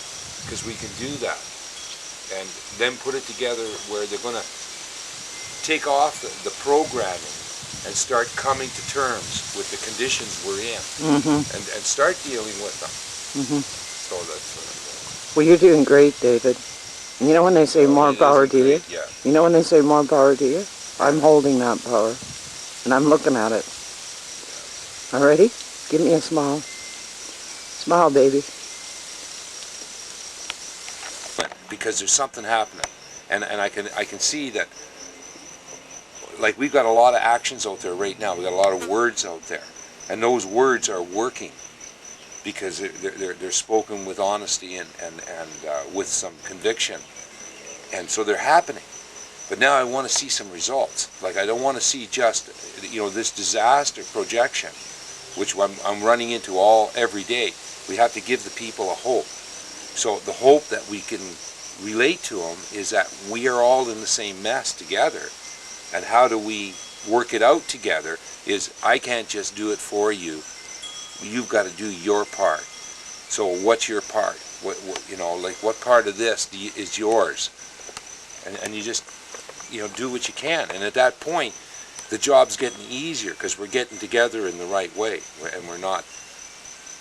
because we can do that. And then put it together where they're going to take off the programming and start coming to terms with the conditions we're in and start dealing with them. So that's what I'm doing. Well, you're doing great, David. You know when they say more power to you? Yeah. You know when they say more power to you? I'm holding that power, and I'm looking at it. Alrighty? Give me a smile. Smile, baby. Because there's something happening, and I can see that. Like, we've got a lot of actions out there right now. We've got a lot of words out there, and those words are working because they're spoken with honesty and with some conviction, and so they're happening. But now I want to see some results. Like, I don't want to see just, you know, this disaster projection, which I'm running into every day. We have to give the people a hope. So the hope that we can relate to them is that we are all in the same mess together. And how do we work it out together is, I can't just do it for you. You've got to do your part. So what's your part? What you know, like, what part of this is yours? And you just, you know, do what you can. And at that point, the job's getting easier because we're getting together in the right way, and we're not,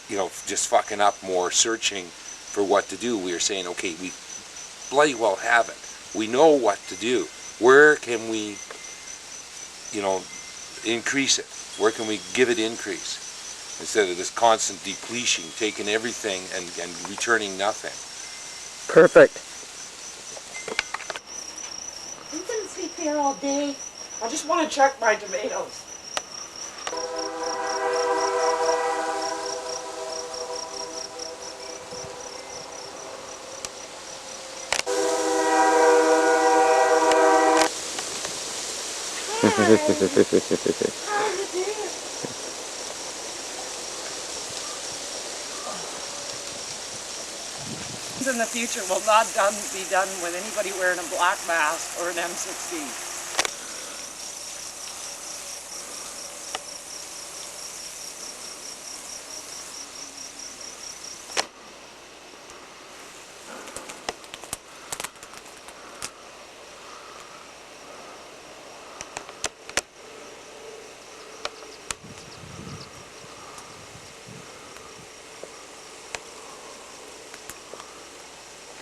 you know, just fucking up more, searching for what to do. We are saying, okay, we bloody well have it. We know what to do. Where can we, you know, increase it? Where can we give it increase? Instead of this constant depletion, taking everything and returning nothing. Perfect. You couldn't sleep here all day. I just want to check my tomatoes. In the future will not be done with anybody wearing a black mask or an M16.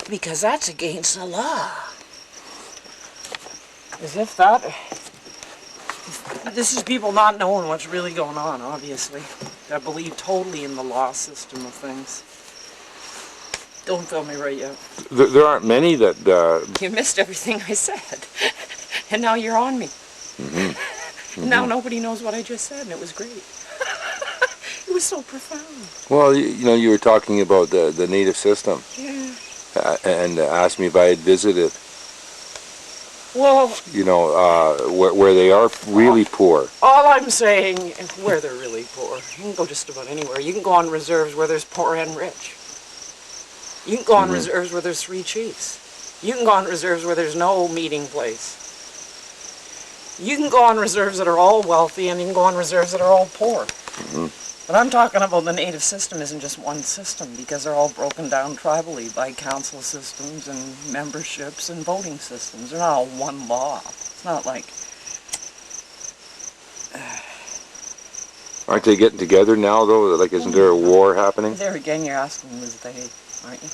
because that's against the law. As if that... This is people not knowing what's really going on, obviously. That believe totally in the law system of things. Don't film me right yet. There aren't many that... You missed everything I said. And now you're on me. Mm-hmm. Mm-hmm. Now nobody knows what I just said, and it was great. It was so profound. Well, you know, you were talking about the native system. Yeah. And asked me if I had visited. Well, you know, where they are really poor. All I'm saying is where they're really poor. You can go just about anywhere. You can go on reserves where there's poor and rich. You can go on reserves where there's 3 chiefs. You can go on reserves where there's no meeting place. You can go on reserves that are all wealthy, and you can go on reserves that are all poor. But I'm talking about the native system isn't just one system, because they're all broken down tribally by council systems and memberships and voting systems. They're not all one law. It's not like... Aren't they getting together now, though? Like, isn't there a war happening? There again, you're asking was they, aren't you?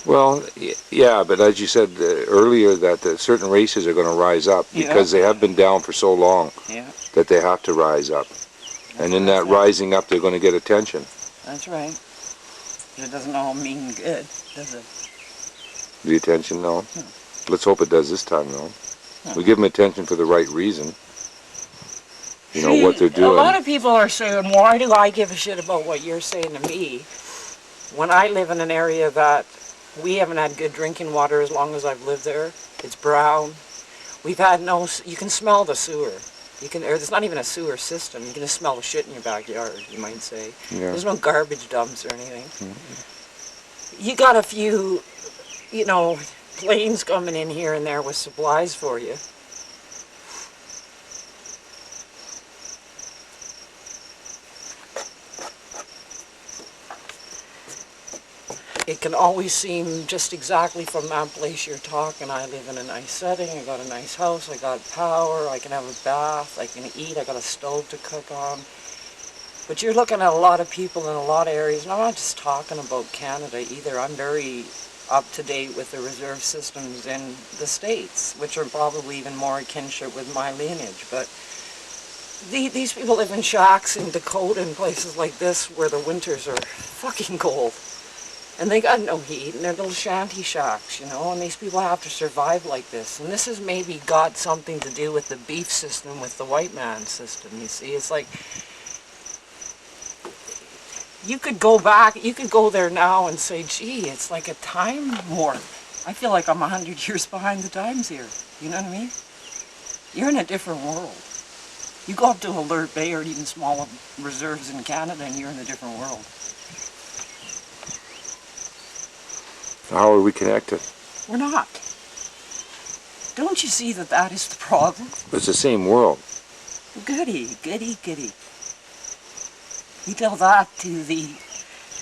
Well, yeah, but as you said earlier, that certain races are going to rise up because they have been down for so long that they have to rise up. And in that rising up, they're going to get attention. That's right. But it doesn't all mean good, does it? The attention, no. Let's hope it does this time, though. We give them attention for the right reason. You know, what they're doing. A lot of people are saying, why do I give a shit about what you're saying to me when I live in an area that we haven't had good drinking water as long as I've lived there? It's brown. We've had no... You can smell the sewer. You can, or there's not even a sewer system. You can just smell the shit in your backyard, you might say. There's no garbage dumps or anything. You got a few, you know, planes coming in here and there with supplies for you. It can always seem just exactly from that place you're talking. I live in a nice setting, I got a nice house, I got power, I can have a bath, I can eat, I got a stove to cook on. But you're looking at a lot of people in a lot of areas, and I'm not just talking about Canada either. I'm very up to date with the reserve systems in the States, which are probably even more in kinship with my lineage. But these people live in shacks in Dakota and places like this where the winters are fucking cold. And they got no heat, and they're little shanty shacks, you know, and these people have to survive like this. And this has maybe got something to do with the beef system, with the white man system, you see. It's like, you could go back, you could go there now and say, gee, it's like a time warp. I feel like I'm 100 years behind the times here, you know what I mean? You're in a different world. You go up to Alert Bay or even small reserves in Canada and you're in a different world. How are we connected? We're not. Don't you see that that is the problem? It's the same world. Goody, goody, goody. You tell that to the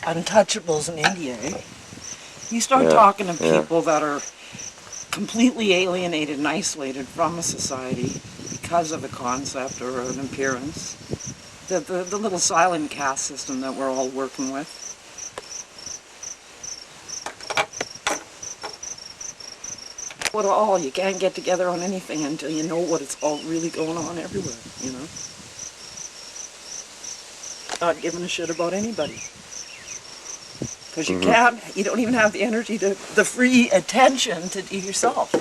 untouchables in India, eh? You start talking to people that are completely alienated and isolated from a society because of a concept or an appearance. The little silent caste system that we're all working with. What all? You can't get together on anything until you know what it's all really going on everywhere, you know? Not giving a shit about anybody. Because you can't, you don't even have the energy to, the free attention to do yourself.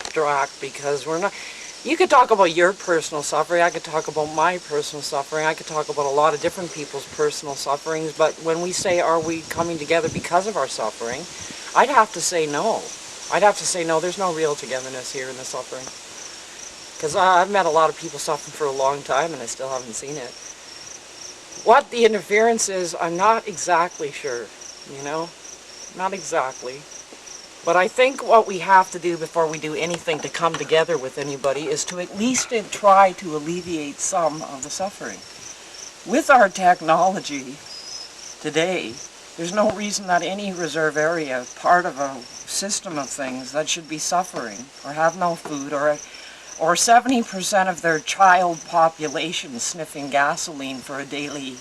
Interact, because we're not, you could talk about your personal suffering, I could talk about my personal suffering, I could talk about a lot of different people's personal sufferings, but when we say, are we coming together because of our suffering, I'd have to say no. I'd have to say no, there's no real togetherness here in the suffering. Because I've met a lot of people suffering for a long time and I still haven't seen it. What the interference is, I'm not exactly sure, you know? Not exactly. But I think what we have to do before we do anything to come together with anybody is to at least try to alleviate some of the suffering. With our technology today, there's no reason that any reserve area, part of a system of things, that should be suffering or have no food or 70% of their child population sniffing gasoline for a daily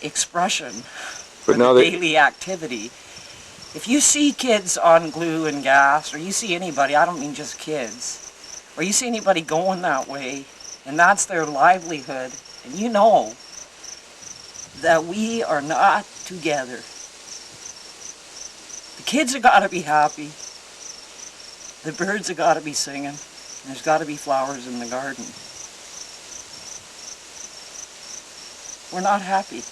expression for But now the they, daily activity. If you see kids on glue and gas, or you see anybody, I don't mean just kids, or you see anybody going that way, and that's their livelihood, and you know that we are not together. The kids have got to be happy. The birds have got to be singing. And there's got to be flowers in the garden. We're not happy.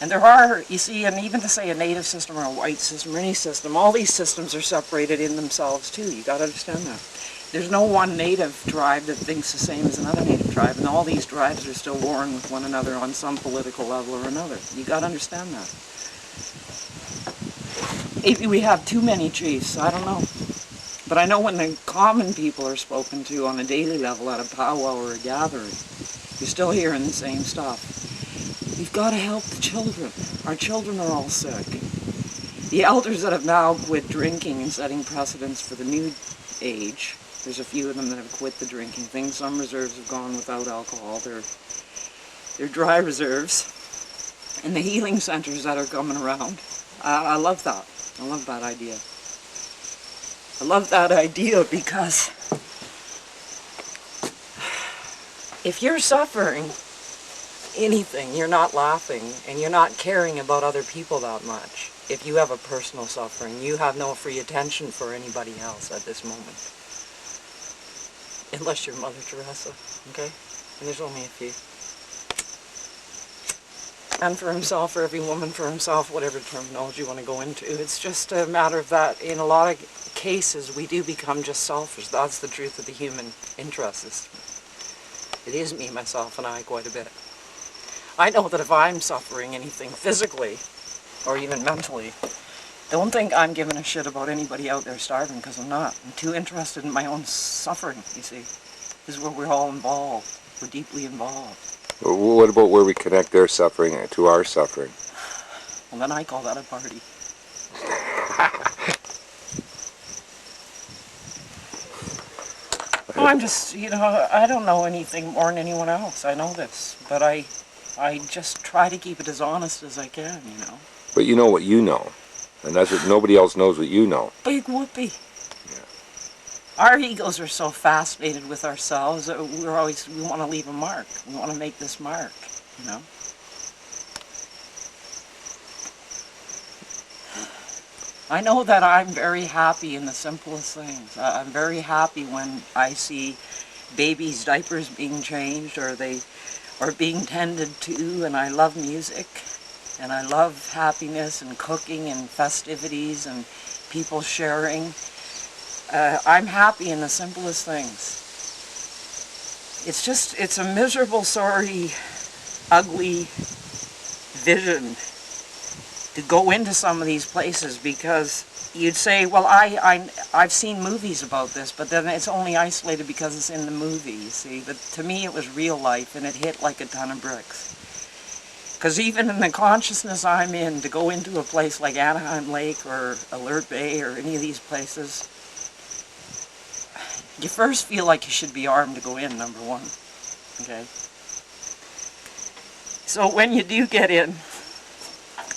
And there are, you see, and even to say a native system or a white system or any system, all these systems are separated in themselves too. You got to understand that. There's no one native tribe that thinks the same as another native tribe, and all these tribes are still warring with one another on some political level or another. You got to understand that. Maybe we have too many chiefs, I don't know. But I know when the common people are spoken to on a daily level at a powwow or a gathering, you're still hearing the same stuff. We've got to help the children. Our children are all sick. The elders that have now quit drinking and setting precedents for the new age, there's a few of them that have quit the drinking thing. Some reserves have gone without alcohol. They're dry reserves. And the healing centers that are coming around, I love that. I love that idea. I love that idea because if you're suffering anything, you're not laughing and you're not caring about other people that much. If you have a personal suffering, you have no free attention for anybody else at this moment. Unless you're Mother Teresa, okay? And there's only a few. Man for himself, or every woman for himself, whatever terminology you want to go into. It's just a matter of that in a lot of cases we do become just selfish. That's the truth of the human interest. It is me, myself, and I quite a bit. I know that if I'm suffering anything physically, or even mentally, don't think I'm giving a shit about anybody out there starving, because I'm not. I'm too interested in my own suffering, you see. This is where we're all involved. We're deeply involved. what about where we connect their suffering to our suffering? Well, then I call that a party. Oh, I'm just, I don't know anything more than anyone else. I know this, but I just try to keep it as honest as I can, But you know what you know, and that's what nobody else knows what you know. Big whoopee. Yeah. Our egos are so fascinated with ourselves that we want to leave a mark. We want to make this mark, I know that I'm very happy in the simplest things. I'm very happy when I see babies' diapers being changed or they are being tended to, and I love music, and I love happiness and cooking and festivities and people sharing. I'm happy in the simplest things. It's a miserable, sorry, ugly vision to go into some of these places, because you'd say, well, I've seen movies about this, but then it's only isolated because it's in the movie, you see. But to me, it was real life, and it hit like a ton of bricks. Because even in the consciousness I'm in, to go into a place like Anaheim Lake or Alert Bay or any of these places, you first feel like you should be armed to go in, number one, okay? So when you do get in,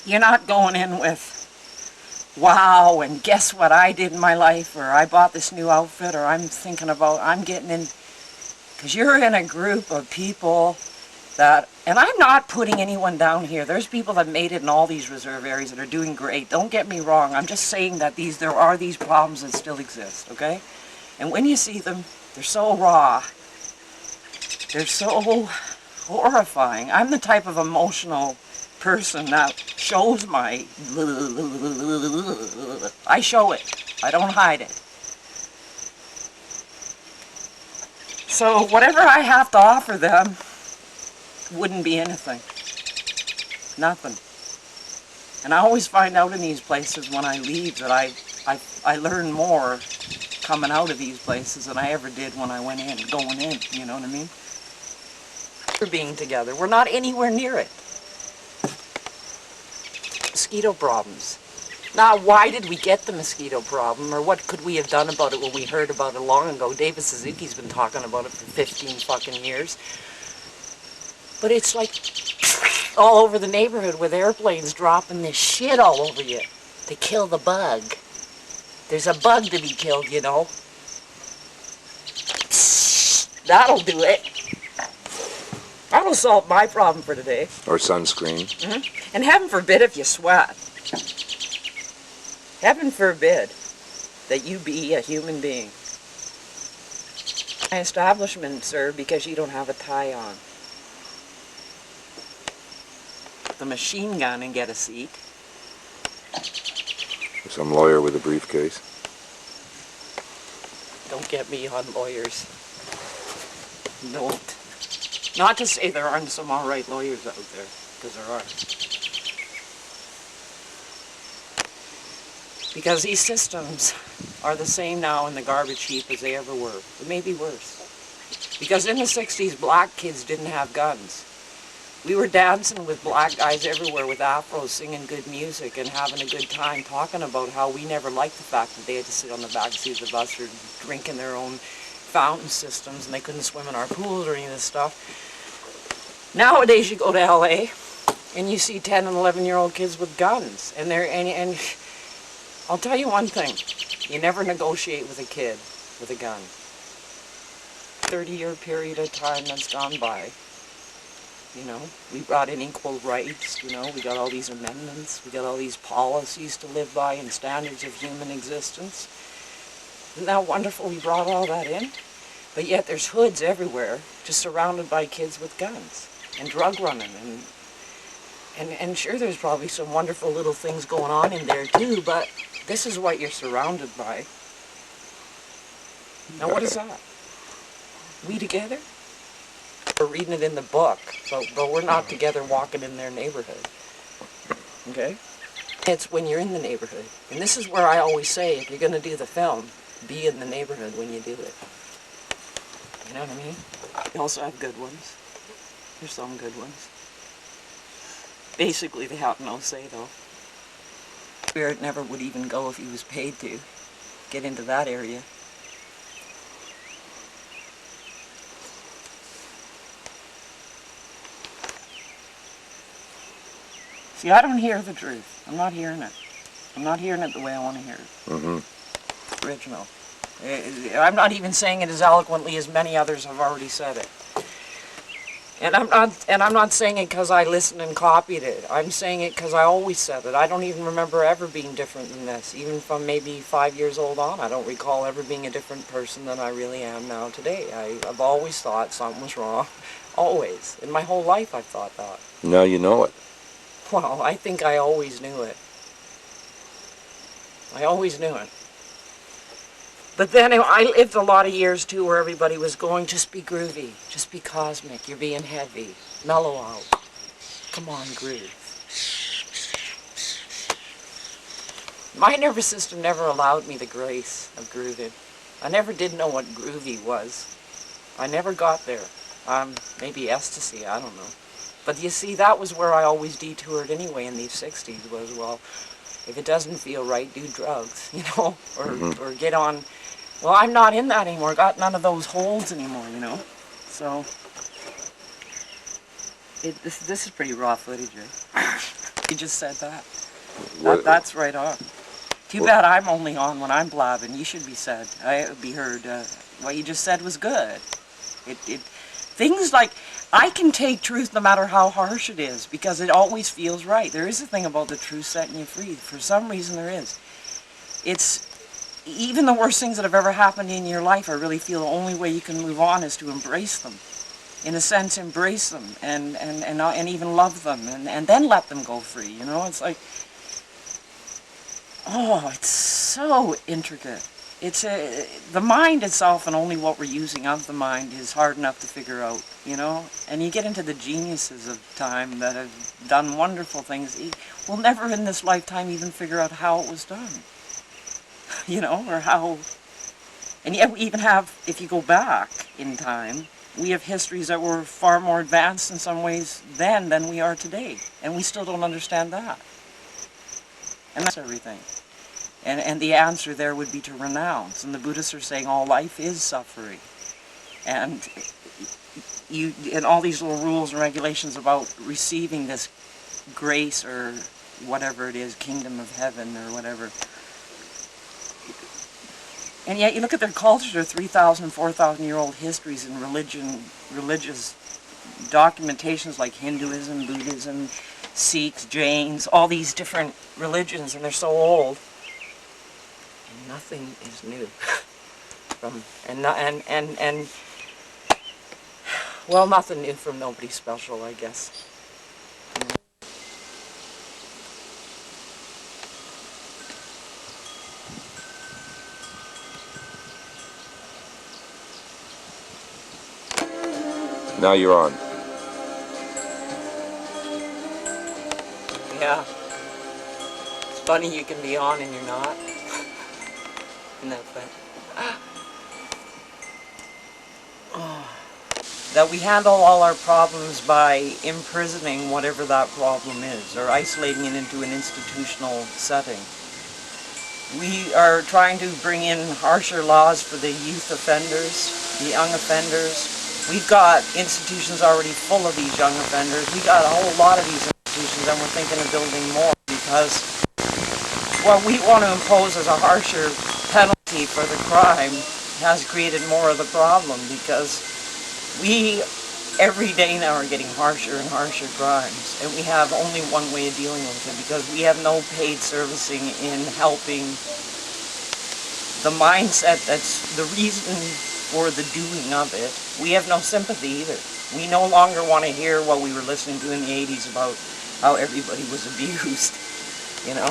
you're not going in with, wow, and guess what I did in my life, or I bought this new outfit, or I'm getting in, because you're in a group of people that, and I'm not putting anyone down here. There's people that made it in all these reserve areas that are doing great. Don't get me wrong. I'm just saying that there are these problems that still exist, okay? And when you see them, they're so raw. They're so horrifying. I'm the type of emotional person that shows I show it. I don't hide it. So whatever I have to offer them wouldn't be anything. Nothing. And I always find out in these places when I leave that I learn more coming out of these places than I ever did when I went in, going in, you know what I mean? We're being together. We're not anywhere near it. Mosquito problems. Now, why did we get the mosquito problem, or what could we have done about it when we heard about it long ago? David Suzuki's been talking about it for 15 fucking years. But it's like, all over the neighborhood with airplanes dropping this shit all over you to kill the bug. There's a bug to be killed, you know. That'll do it. That'll solve my problem for today. Or sunscreen. Mm-hmm. And heaven forbid if you sweat. Heaven forbid that you be a human being. My establishment, sir, because you don't have a tie on. The machine gun and get a seat. Some lawyer with a briefcase. Don't get me on lawyers. Don't. Not to say there aren't some alright lawyers out there, because there are. Because these systems are the same now in the garbage heap as they ever were. It may be worse. Because in the 60s, black kids didn't have guns. We were dancing with black guys everywhere with afros, singing good music and having a good time, talking about how we never liked the fact that they had to sit on the back seat of the bus or drinking their own fountain systems and they couldn't swim in our pools or any of this stuff. Nowadays, you go to LA and you see 10 and 11-year-old kids with guns. And I'll tell you one thing, you never negotiate with a kid with a gun. 30-year period of time that's gone by. You know, we brought in equal rights, you know, we got all these amendments, we got all these policies to live by and standards of human existence. Isn't that wonderful we brought all that in? But yet there's hoods everywhere, just surrounded by kids with guns and drug running. And sure, there's probably some wonderful little things going on in there too, but this is what you're surrounded by. Now what is that? We together? We're reading it in the book, but we're not together walking in their neighborhood. Okay? It's when you're in the neighborhood. And this is where I always say, if you're going to do the film, be in the neighborhood when you do it. You know what I mean? You also have good ones. There's some good ones. Basically, they have no say, though. Spirit never would even go if he was paid to get into that area. See, I don't hear the truth. I'm not hearing it. I'm not hearing it the way I want to hear it. Mm-hmm. Original. I'm not even saying it as eloquently as many others have already said it. And I'm not saying it because I listened and copied it. I'm saying it because I always said it. I don't even remember ever being different than this. Even from maybe 5 years old on, I don't recall ever being a different person than I really am now today. I've always thought something was wrong. Always. In my whole life I've thought that. Now you know it. Well, I think I always knew it. I always knew it. But then I lived a lot of years too where everybody was going, just be groovy, just be cosmic, you're being heavy, mellow out. Come on, groove. My nervous system never allowed me the grace of grooving. I never did know what groovy was. I never got there. Maybe ecstasy, I don't know. But you see, that was where I always detoured anyway in these 60s was, well, if it doesn't feel right, do drugs, you know, or get on. Well, I'm not in that anymore. Got none of those holds anymore, you know. So, this is pretty raw footage, eh? You just said that. That's right on. Too bad I'm only on when I'm blabbing. You should be said. I be heard. What you just said was good. Things like, I can take truth no matter how harsh it is, because it always feels right. There is a thing about the truth setting you free. For some reason there is. It's, even the worst things that have ever happened in your life, I really feel the only way you can move on is to embrace them. In a sense, embrace them, and even love them, and then let them go free, you know? It's like, oh, it's so intricate. It's the mind itself and only what we're using of the mind is hard enough to figure out, you know? And you get into the geniuses of time that have done wonderful things. We'll never in this lifetime even figure out how it was done, you know, or how. And yet we even have, if you go back in time, we have histories that were far more advanced in some ways then than we are today. And we still don't understand that. And that's everything. And the answer there would be to renounce. And the Buddhists are saying all life is suffering. And and all these little rules and regulations about receiving this grace or whatever it is, kingdom of heaven or whatever. And yet you look at their culture, their 3,000, 4,000-year-old histories and religious documentations like Hinduism, Buddhism, Sikhs, Jains, all these different religions, and they're so old. And nothing is new. Well, nothing new from nobody special, I guess. Now you're on. Yeah. It's funny you can be on and you're not. Isn't that funny? That we handle all our problems by imprisoning whatever that problem is, or isolating it into an institutional setting. We are trying to bring in harsher laws for the youth offenders, the young offenders. We've got institutions already full of these young offenders. We've got a whole lot of these institutions, and we're thinking of building more because what we want to impose as a harsher penalty for the crime has created more of the problem, because we every day now are getting harsher and harsher crimes, and we have only one way of dealing with it, because we have no paid servicing in helping the mindset that's the reason for the doing of it. We have no sympathy either. We no longer want to hear what we were listening to in the 80s about how everybody was abused, you know.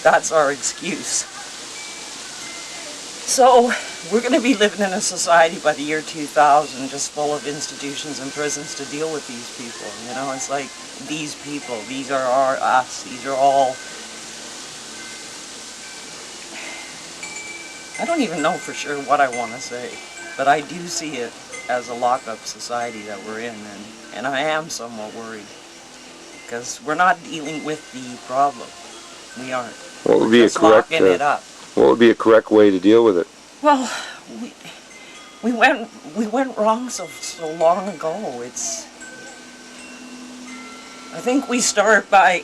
That's our excuse. So we're going to be living in a society by the year 2000 just full of institutions and prisons to deal with these people. You know, it's like these people, these are us, these are all... I don't even know for sure what I want to say, but I do see it as a lock-up society that we're in, and I am somewhat worried, because we're not dealing with the problem. We aren't. What would be a correct? Locking it up. What would be a correct way to deal with it? Well, we went wrong so long ago. I think we start by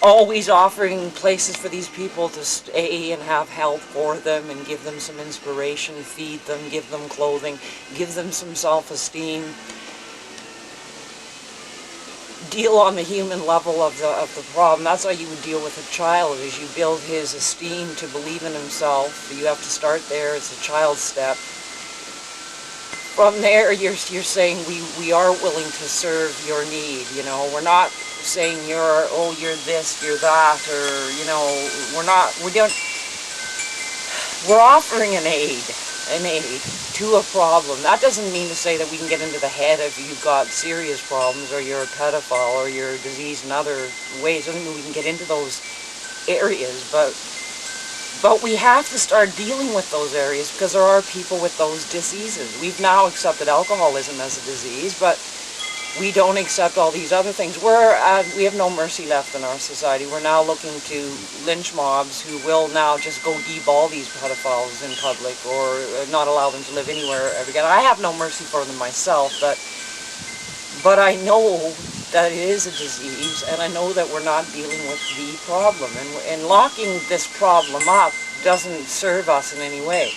always offering places for these people to stay and have help for them and give them some inspiration, feed them, give them clothing, give them some self-esteem. Deal on the human level of the problem. That's how you would deal with a child, is you build his esteem to believe in himself. You have to start there. It's a child's step. From there, you're saying we are willing to serve your need. You know, we're not saying you're this, you're that, or you know, we're offering an aid to a problem. That doesn't mean to say that we can get into the head if you've got serious problems, or you're a pedophile, or you're diseased in other ways. Doesn't mean we can get into those areas, but we have to start dealing with those areas, because there are people with those diseases. We've now accepted alcoholism as a disease, but we don't accept all these other things. We have no mercy left in our society. We're now looking to lynch mobs who will now just go deball these pedophiles in public, or not allow them to live anywhere ever again. I have no mercy for them myself, but I know that it is a disease, and I know that we're not dealing with the problem. And locking this problem up doesn't serve us in any way.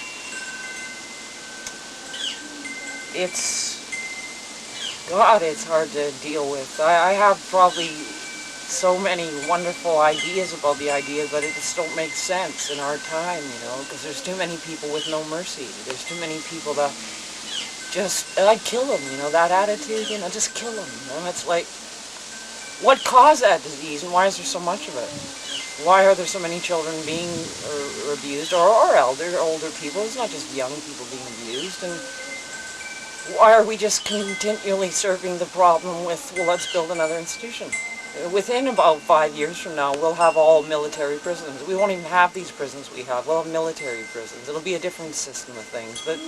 God, it's hard to deal with. I have probably so many wonderful ideas about the idea, but it just don't make sense in our time, you know, because there's too many people with no mercy. There's too many people that just, I'd kill them, you know, that attitude, you know, just kill them, you know. It's like, what caused that disease, and why is there so much of it? Why are there so many children being abused, or older people? It's not just young people being abused, and why are we just continually serving the problem with, well, let's build another institution? Within about 5 years from now, we'll have all military prisons. We won't even have these prisons we have. We'll have military prisons. It'll be a different system of things. But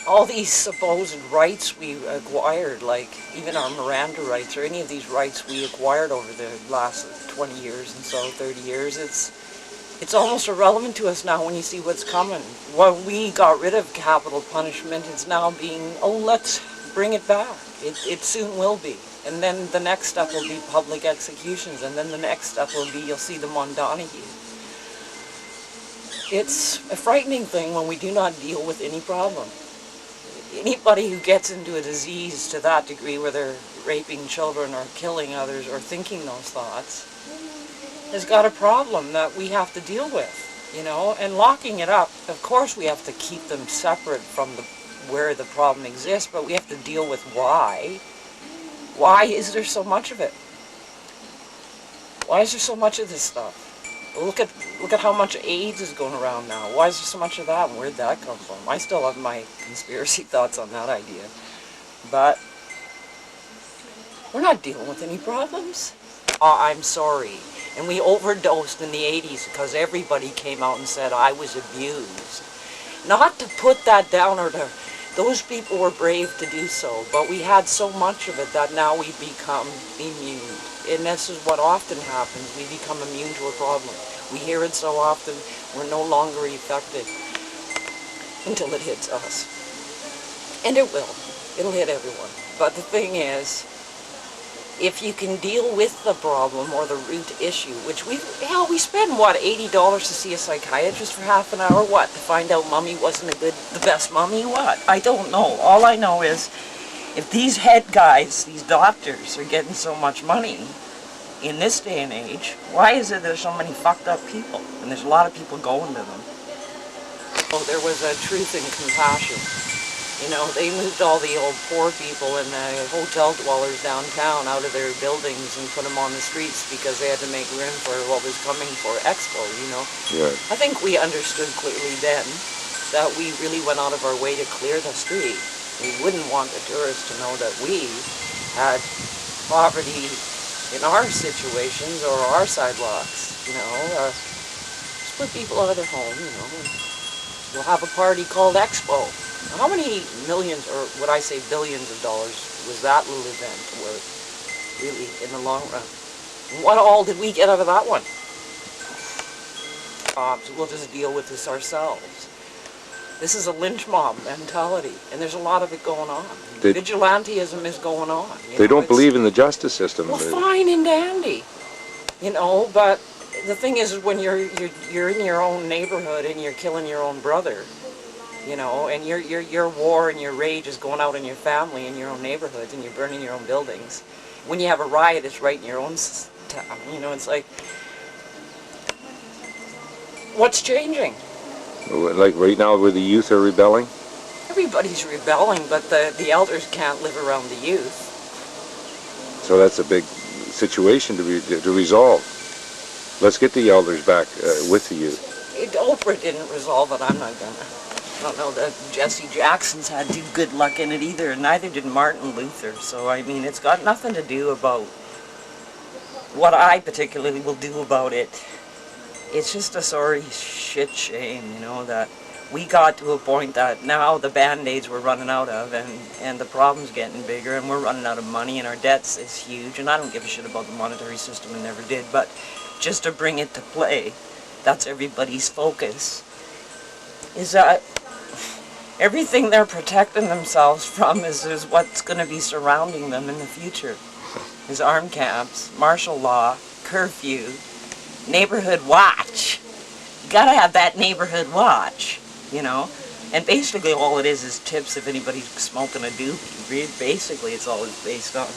all these supposed rights we acquired, like even our Miranda rights, or any of these rights we acquired over the last 20 years and so, 30 years, It's almost irrelevant to us now when you see what's coming. When we got rid of capital punishment, it's now being, oh, let's bring it back. It soon will be. And then the next step will be public executions, and then the next step will be you'll see them on Donahue. It's a frightening thing when we do not deal with any problem. Anybody who gets into a disease to that degree where they're raping children or killing others or thinking those thoughts has got a problem that we have to deal with, you know, and locking it up, of course we have to keep them separate from where the problem exists, but we have to deal with why. Why is there so much of it? Why is there so much of this stuff? Look at how much AIDS is going around now. Why is there so much of that, and where'd that come from? I still have my conspiracy thoughts on that idea. But we're not dealing with any problems. I'm sorry. And we overdosed in the 80s because everybody came out and said I was abused. Not to put that down or to... Those people were brave to do so, but we had so much of it that now we become immune. And this is what often happens. We become immune to a problem. We hear it so often, we're no longer affected until it hits us. And it will. It'll hit everyone. But the thing is, if you can deal with the problem or the root issue, which we spend, what, $80 to see a psychiatrist for half an hour, what, to find out mommy wasn't the best mommy, what? I don't know. All I know is, if these head guys, these doctors, are getting so much money in this day and age, why is it there's so many fucked up people? And there's a lot of people going to them. Oh, there was a truth and compassion. You know, they moved all the old poor people and the hotel dwellers downtown out of their buildings and put them on the streets because they had to make room for what was coming for Expo, you know. Right. I think we understood clearly then that we really went out of our way to clear the street. We wouldn't want the tourists to know that we had poverty in our situations or our sidewalks, you know. Just put people out of their home, you know. We'll have a party called Expo. How many millions, or would I say billions of dollars, was that little event worth, really, in the long run? What all did we get out of that one? We'll just deal with this ourselves. This is a lynch mob mentality, and there's a lot of it going on. Vigilantism is going on. They don't believe in the justice system. Well, fine and dandy, you know, but the thing is when you're in your own neighborhood and you're killing your own brother, you know, and your war and your rage is going out in your family in your own neighborhoods and you're burning your own buildings. When you have a riot, it's right in your own town. You know, it's like, what's changing? Like right now where the youth are rebelling? Everybody's rebelling, but the elders can't live around the youth. So that's a big situation to resolve. Let's get the elders back with the youth. Oprah didn't resolve it. I'm not gonna. I don't know that Jesse Jackson's had too good luck in it either, and neither did Martin Luther. So, I mean, it's got nothing to do about what I particularly will do about it. It's just a sorry shit shame, you know, that we got to a point that now the Band-Aids we're running out of, and the problem's getting bigger, and we're running out of money, and our debts is huge, and I don't give a shit about the monetary system, and never did, but just to bring it to play, that's everybody's focus, is that everything they're protecting themselves from is what's going to be surrounding them in the future. Is armed camps, martial law, curfew, neighborhood watch. You gotta have that neighborhood watch, you know? And basically all it is tips if anybody's smoking a doobie. Basically it's all it's based on.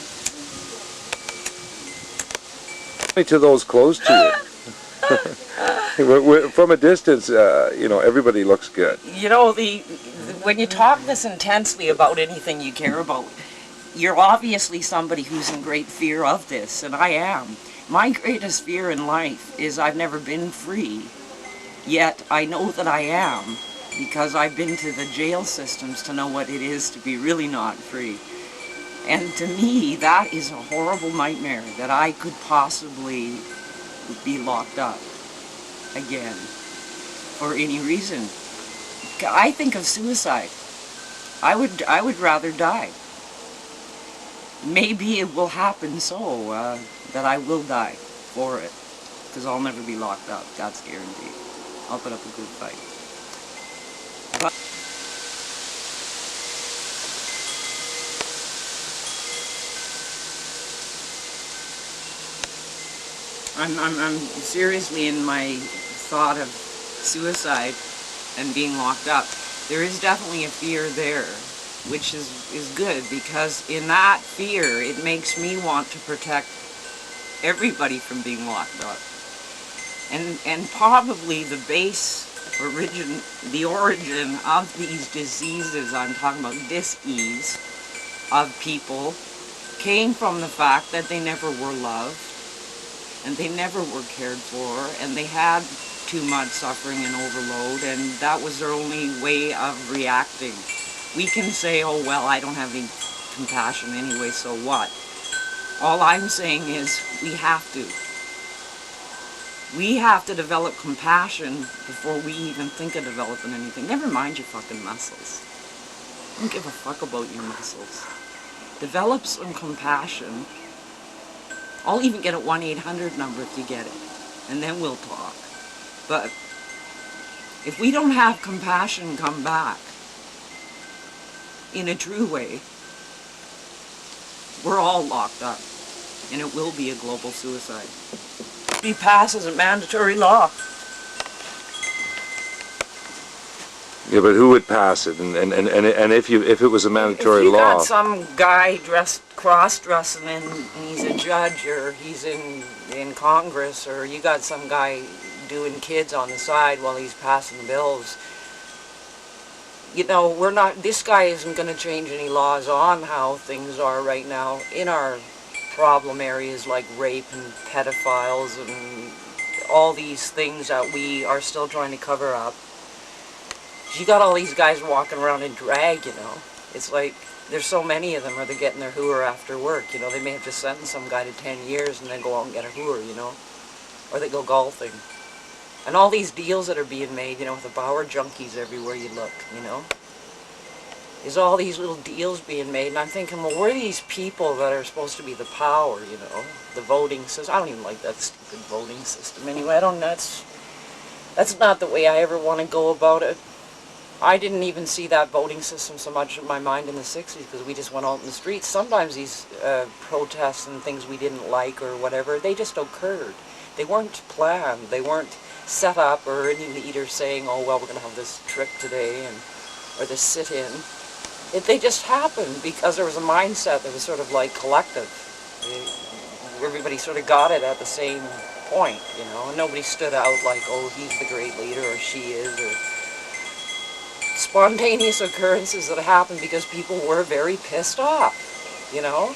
To those close to you. From a distance, you know, everybody looks good. You know, when you talk this intensely about anything you care about, you're obviously somebody who's in great fear of this, and I am. My greatest fear in life is I've never been free, yet I know that I am, because I've been to the jail systems to know what it is to be really not free. And to me, that is a horrible nightmare, that I could possibly be locked up again for any reason. I think of suicide. I would rather die. Maybe it will happen so that I will die for it. because I'll never be locked up. That's guaranteed. I'll put up a good fight. But I'm seriously in my thought of suicide and being locked up. There is definitely a fear there, which is good, because in that fear it makes me want to protect everybody from being locked up. And probably the origin of these diseases I'm talking about, dis-ease of people, came from the fact that they never were loved, and they never were cared for, and they had too much suffering and overload, and that was their only way of reacting. We can say, oh well, I don't have any compassion anyway, so what? All I'm saying is we have to. We have to develop compassion before we even think of developing anything. Never mind your fucking muscles. I don't give a fuck about your muscles. Develop some compassion. I'll even get a 1-800 number if you get it, and then we'll talk. But if we don't have compassion come back in a true way, we're all locked up, and it will be a global suicide. Be passed as a mandatory law. Yeah, but who would pass it? And if it was a mandatory if you law, got some guy cross-dressing and he's a judge, or he's in Congress, or you got some guy doing kids on the side while he's passing bills, you know, this guy isn't going to change any laws on how things are right now in our problem areas like rape and pedophiles and all these things that we are still trying to cover up. You got all these guys walking around in drag, you know. It's like, there's so many of them, or they're getting their hooer after work, you know. They may have just sentenced some guy to 10 years and then go out and get a hooer, you know. Or they go golfing. And all these deals that are being made, you know, with the Bauer junkies everywhere you look, you know. There's all these little deals being made, and I'm thinking, well, where are these people that are supposed to be the power, you know, the voting system? I don't even like that stupid voting system anyway. That's not the way I ever want to go about it. I didn't even see that voting system so much in my mind in the 60s, because we just went out in the streets. Sometimes these protests and things we didn't like or whatever, they just occurred. They weren't planned. They weren't set up, or any leader saying, oh, well, we're going to have this trip today, or this sit-in. They just happened because there was a mindset that was sort of like collective. Everybody sort of got it at the same point, you know, and nobody stood out like, oh, he's the great leader, or she is, or spontaneous occurrences that happened because people were very pissed off, you know.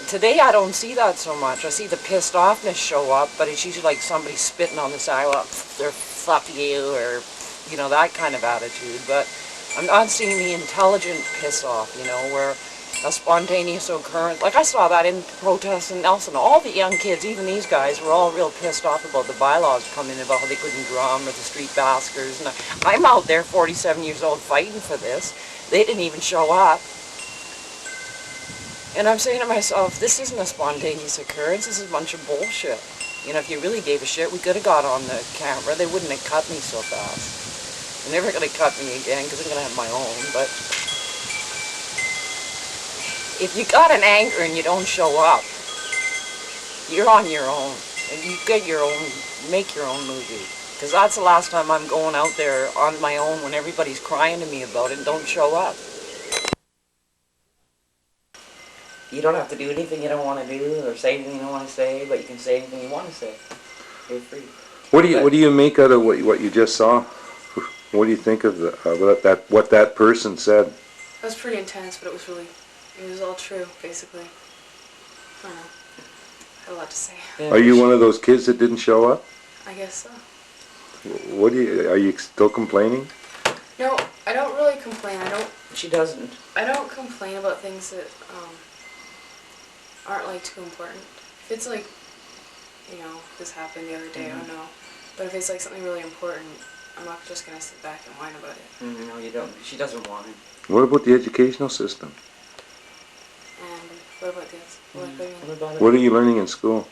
Today I don't see that so much. I see the pissed offness show up, but it's usually like somebody spitting on the sidewalk, or fuck you, or, you know, that kind of attitude. But I'm not seeing the intelligent piss off, you know, where a spontaneous occurrence, like I saw that in protests in Nelson. All the young kids, even these guys, were all real pissed off about the bylaws coming in, about how they couldn't drum, or the street baskers. And I'm out there, 47 years old, fighting for this. They didn't even show up. And I'm saying to myself, this isn't a spontaneous occurrence, this is a bunch of bullshit. You know, if you really gave a shit, we could have got on the camera. They wouldn't have cut me so fast. They're never going to cut me again, because I'm going to have my own. But if you got an anger and you don't show up, you're on your own. And you get your own, make your own movie. Because that's the last time I'm going out there on my own when everybody's crying to me about it and don't show up. You don't have to do anything you don't want to do, or say anything you don't want to say, but you can say anything you want to say. You're free. what do you make out of what you just saw? What do you think of what that person said? It was pretty intense, but it was all true, basically. I don't know. I had a lot to say. Yeah. Are you one of those kids that didn't show up? I guess so. Are you still complaining? No, I don't really complain. She doesn't. I don't complain about things that aren't like too important. If it's like, you know, this happened the other day, I don't know. But if it's like something really important, I'm not just gonna sit back and whine about it. No, you don't. She doesn't want it. What about the educational system? And what about this? What do you mean? What about it? What are you learning in school?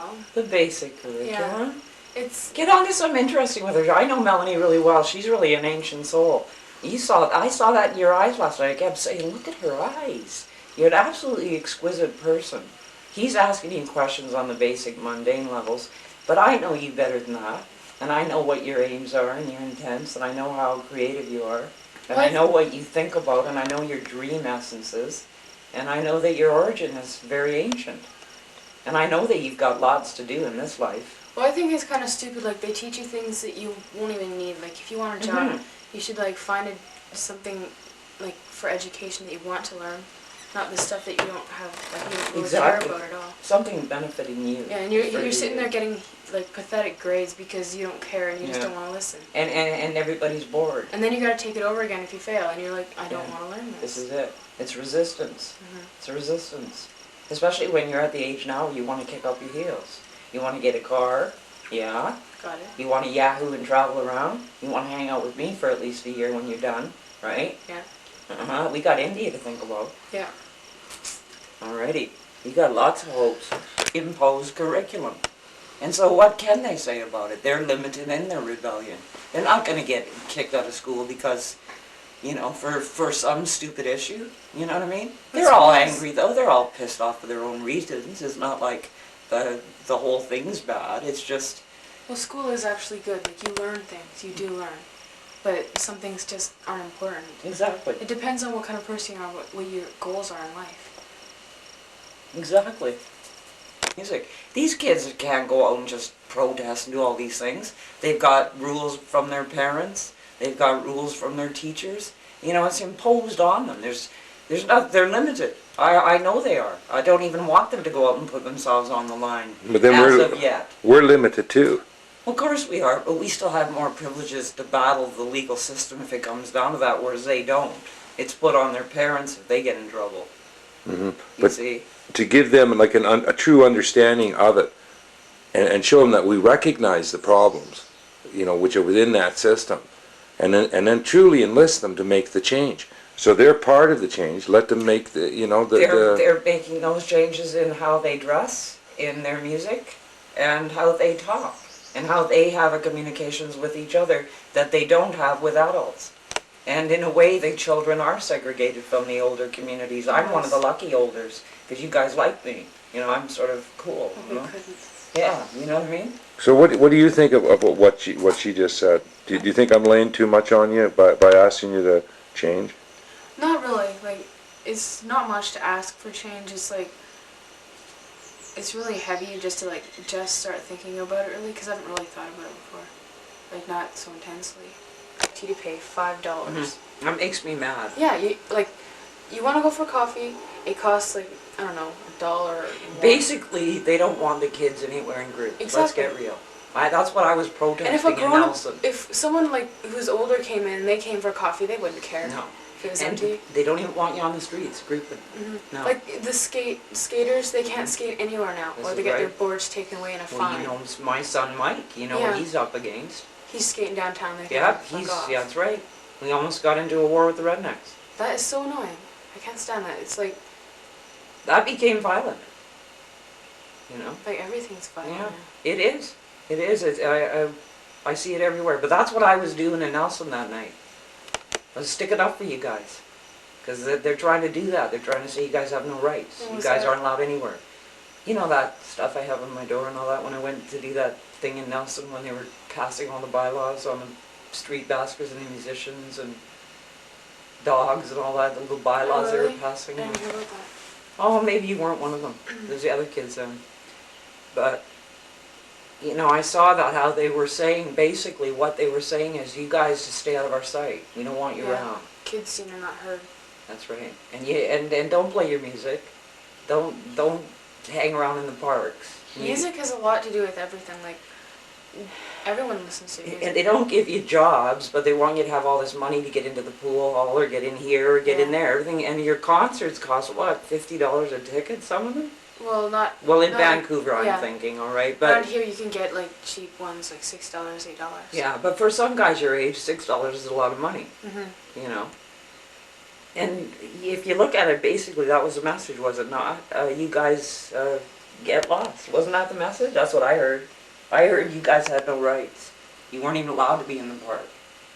know. The basic curriculum. It's Get on to something interesting with her. I know Melanie really well. She's really an ancient soul. I saw that in your eyes last night. I kept saying, look at her eyes. You're an absolutely exquisite person. He's asking you questions on the basic mundane levels, but I know you better than that. And I know what your aims are and your intents, and I know how creative you are. And I know what you think about, and I know your dream essences. And I know that your origin is very ancient. And I know that you've got lots to do in this life. Well, I think it's kind of stupid. Like, they teach you things that you won't even need. Like, if you want a job, you should, like, find something, like, for education that you want to learn. Not the stuff that you don't have, like, you don't really care about at all. Something benefiting you. Yeah, and you're sitting there getting, like, pathetic grades because you don't care and you just don't want to listen. And everybody's bored. And then you got to take it over again if you fail, and you're like, I don't want to learn this. This is it. It's resistance. It's a resistance. Especially when you're at the age now where you want to kick up your heels. You want to get a car, yeah. Got it. You want to yahoo and travel around. You want to hang out with me for at least a year when you're done, right? Yeah. We got India to think about. Yeah. Alrighty. You got lots of hopes. Imposed curriculum. And so what can they say about it? They're limited in their rebellion. They're not going to get kicked out of school because, you know, for some stupid issue. You know what I mean? They're all angry though. They're all pissed off for their own reasons. It's not like the whole thing's bad. It's just... Well, school is actually good. Like, you learn things. You do learn. But some things just aren't important. Exactly. It depends on what kind of person you are, what your goals are in life. Exactly. Music. These kids can't go out and just protest and do all these things. They've got rules from their parents. They've got rules from their teachers. You know, it's imposed on them. They're limited. I know they are. I don't even want them to go out and put themselves on the line. But then as of yet. We're limited too. Well, of course we are, but we still have more privileges to battle the legal system if it comes down to that, whereas they don't. It's put on their parents if they get in trouble. But see? To give them like a true understanding of it, and show them that we recognize the problems, you know, which are within that system, and then truly enlist them to make the change. So they're part of the change. Let them make the, you know, They're making those changes in how they dress, in their music, and how they talk, and how they have a communications with each other that they don't have with adults. And in a way, the children are segregated from the older communities. I'm one of the lucky olders, because you guys like me. You know, I'm sort of cool. You know? Yeah, you know what I mean? So what do you think of what she just said? Do you think I'm laying too much on you by asking you to change? Not really. Like, it's not much to ask for change. It's like, it's really heavy just to just start thinking about it really, because I haven't really thought about it before. Like, not so intensely. To pay $5. That makes me mad. Yeah, you want to go for coffee, it costs I don't know, $1. Basically, they don't want the kids anywhere in groups. Exactly. Let's get real. That's what I was protesting and if a in Nelson. if someone who's older came in, they came for coffee, they wouldn't care. No. If it was And empty. they don't even want you on the streets, grouping. No. Like the skaters, they can't skate anywhere now, This or is they get their right. boards taken away in a Well, fine. you know, my son Mike, you know what he's up against. He's skating downtown. They Yeah, fuck off. that's right. We almost got into a war with the rednecks. That is so annoying. I can't stand that. It's like That became violent. You know? everything's violent. Yeah, now. it is. It is. I see it everywhere. But that's what I was doing in Nelson that night. I was sticking up for you guys. Because they're trying to do that. They're trying to say you guys have no rights. What You was guys that? aren't allowed anywhere. You know that stuff I have on my door and all that when I went to do that thing in Nelson when they were passing all the bylaws on the street baskers and the musicians and dogs and all that, the little bylaws they were passing. I didn't hear about that. Oh, maybe you weren't one of them. There's the other kids then. But, you know, I saw that, how they were saying, basically what they were saying is, you guys just stay out of our sight. We don't want you around. Kids seen are not heard. That's right. And don't play your music. Don't hang around in the parks. Music has a lot to do with everything. Like, everyone listens to music. And they don't give you jobs, but they want you to have all this money to get into the pool hall or get in here or get in there. Everything. And your concerts cost, what, $50 a ticket, some of them? Well, not... Well, in not Vancouver, yeah. I'm thinking, all right? Around But here you can get, cheap ones, $6, $8. yeah, but for some guys your age, $6 is a lot of money, you know? And if you look at it, basically that was the message, was it not? You guys get lost. Wasn't that the message? That's what I heard. I heard you guys had no rights. You weren't even allowed to be in the park.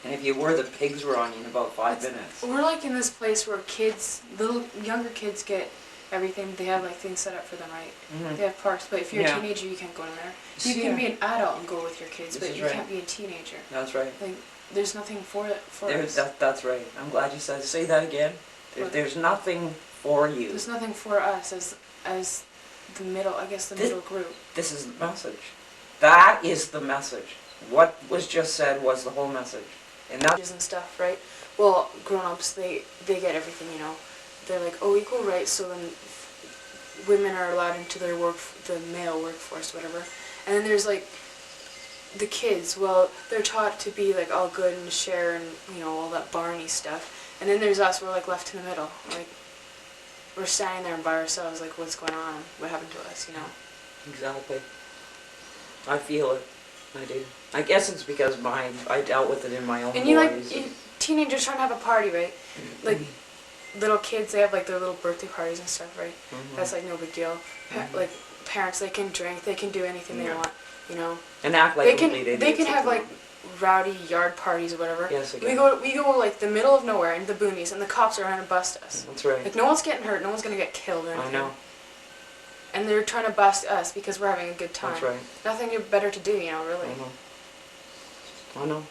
And if you were, the pigs were on you in about 5 minutes. We're like in this place where kids, little younger kids get everything. They have like things set up for them, right? Mhm. They have parks, but if you're Yeah. a teenager, you can't go in there. You See, can be an adult and go with your kids, This but is you right. can't be a teenager. That's right. Like, there's nothing for us. That's right. I'm glad you said. Say that again. There's nothing for you. There's nothing for us as the middle, I guess the middle group. This is the message. That is the message. What was just said was the whole message. And that And stuff, right? Well, grown-ups, they get everything, you know. They're like, oh, equal rights, so then women are allowed into their the male workforce, whatever. And then there's like the kids. Well, they're taught to be like all good and share and all that Barney stuff. And then there's us. We're like left in the middle. Like we're standing there by ourselves. Like what's going on? What happened to us? Exactly. I feel it. I do. I guess it's because I dealt with it in my own boys. Teenagers trying to have a party, right? Like little kids, they have like their little birthday parties and stuff, right? That's like no big deal. Like parents, they can drink, they can do anything they want, And act like they can have like rowdy yard parties or whatever. Yes, we go like the middle of nowhere in the boonies, and the cops are trying to bust us. That's right. Like no one's getting hurt, no one's gonna get killed or anything. I know. And they're trying to bust us because we're having a good time. That's right. Nothing better to do, really. I know.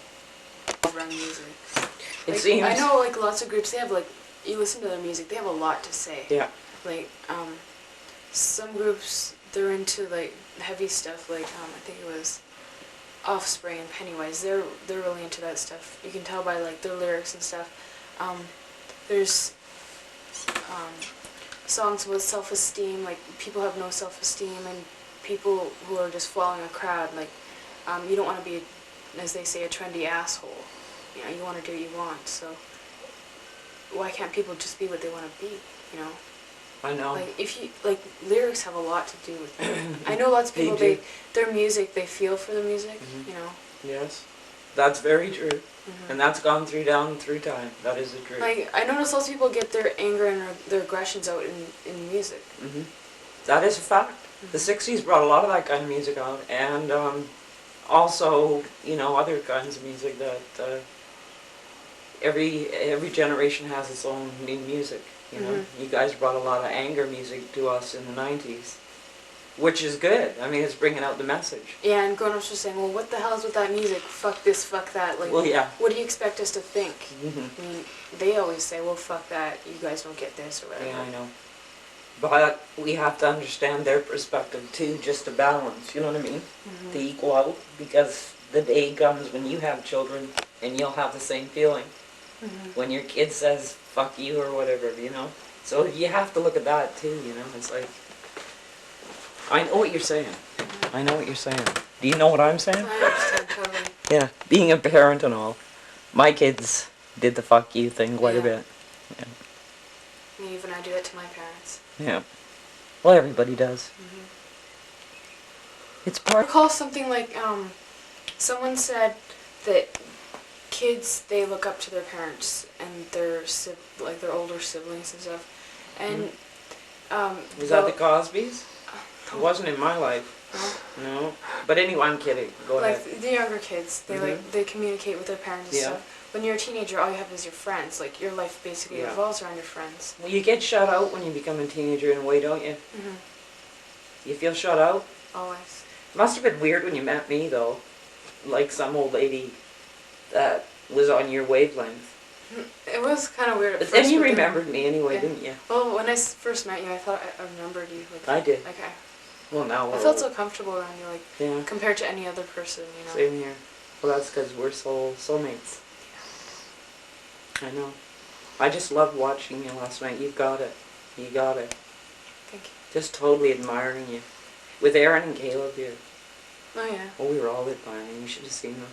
Around music. It seems. I know, like lots of groups, they have like you listen to their music, they have a lot to say. Yeah. Like some groups, they're into like heavy stuff. Like I think it was Offspring and Pennywise. They're really into that stuff. You can tell by like their lyrics and stuff. There's songs with self-esteem. Like people have no self-esteem, and people who are just following a crowd. Like you don't want to be, as they say, a trendy asshole. You want to do what you want. So why can't people just be what they want to be? I know. Like lyrics have a lot to do with it. I know lots of people. Their music, they feel for the music. Yes, that's very true, and that's gone down through time. That is the truth. Like I notice lots of people get their anger and their aggressions out in music. That is a fact. The '60s brought a lot of that kind of music out, and also other kinds of music that every generation has its own new music. You guys brought a lot of anger music to us in the '90s, which is good. I mean, it's bringing out the message. Yeah, and grown-ups are saying, well, what the hell is with that music? Fuck this, fuck that. Like, well, yeah. What do you expect us to think? I mean, they always say, well, fuck that. You guys don't get this or whatever. Yeah, I know. But we have to understand their perspective too, just to balance. You know what I mean? To equal out, because the day comes when you have children, and you'll have the same feeling. When your kid says "fuck you" or whatever, So you have to look at that too. It's like I know what you're saying. I know what you're saying. Do you know what I'm saying? I understand totally. Yeah, being a parent and all, my kids did the "fuck you" thing quite a bit. Yeah. I mean, even I do that to my parents. Yeah. Well, everybody does. It's I part. recall something like someone said that kids, they look up to their parents and their older siblings and stuff. And Was that the Cosbys? It wasn't in my life. No. But anyway, I'm kidding. Go ahead. Like the younger kids, they communicate with their parents and stuff. When you're a teenager, all you have is your friends. Like your life basically revolves around your friends. Well, you get shut out when you become a teenager in a way, don't you? You feel shut out? Always. Must have been weird when you met me, though. Like some old lady that was on your wavelength. It was kind of weird at But first. then you remembered me anyway, didn't you? Well, when I first met you, I thought I remembered you. Like, I did. Okay. Well, now I felt so comfortable around you, like, compared to any other person, Same here. Well, that's because we're soulmates. I know. I just loved watching you last night. You got it. You got it. Thank you. Just totally admiring you. With Aaron and Caleb here. Oh, yeah. Oh, we were all admiring. You should have seen them.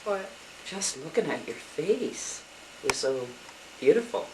What? Just looking at your face was so beautiful.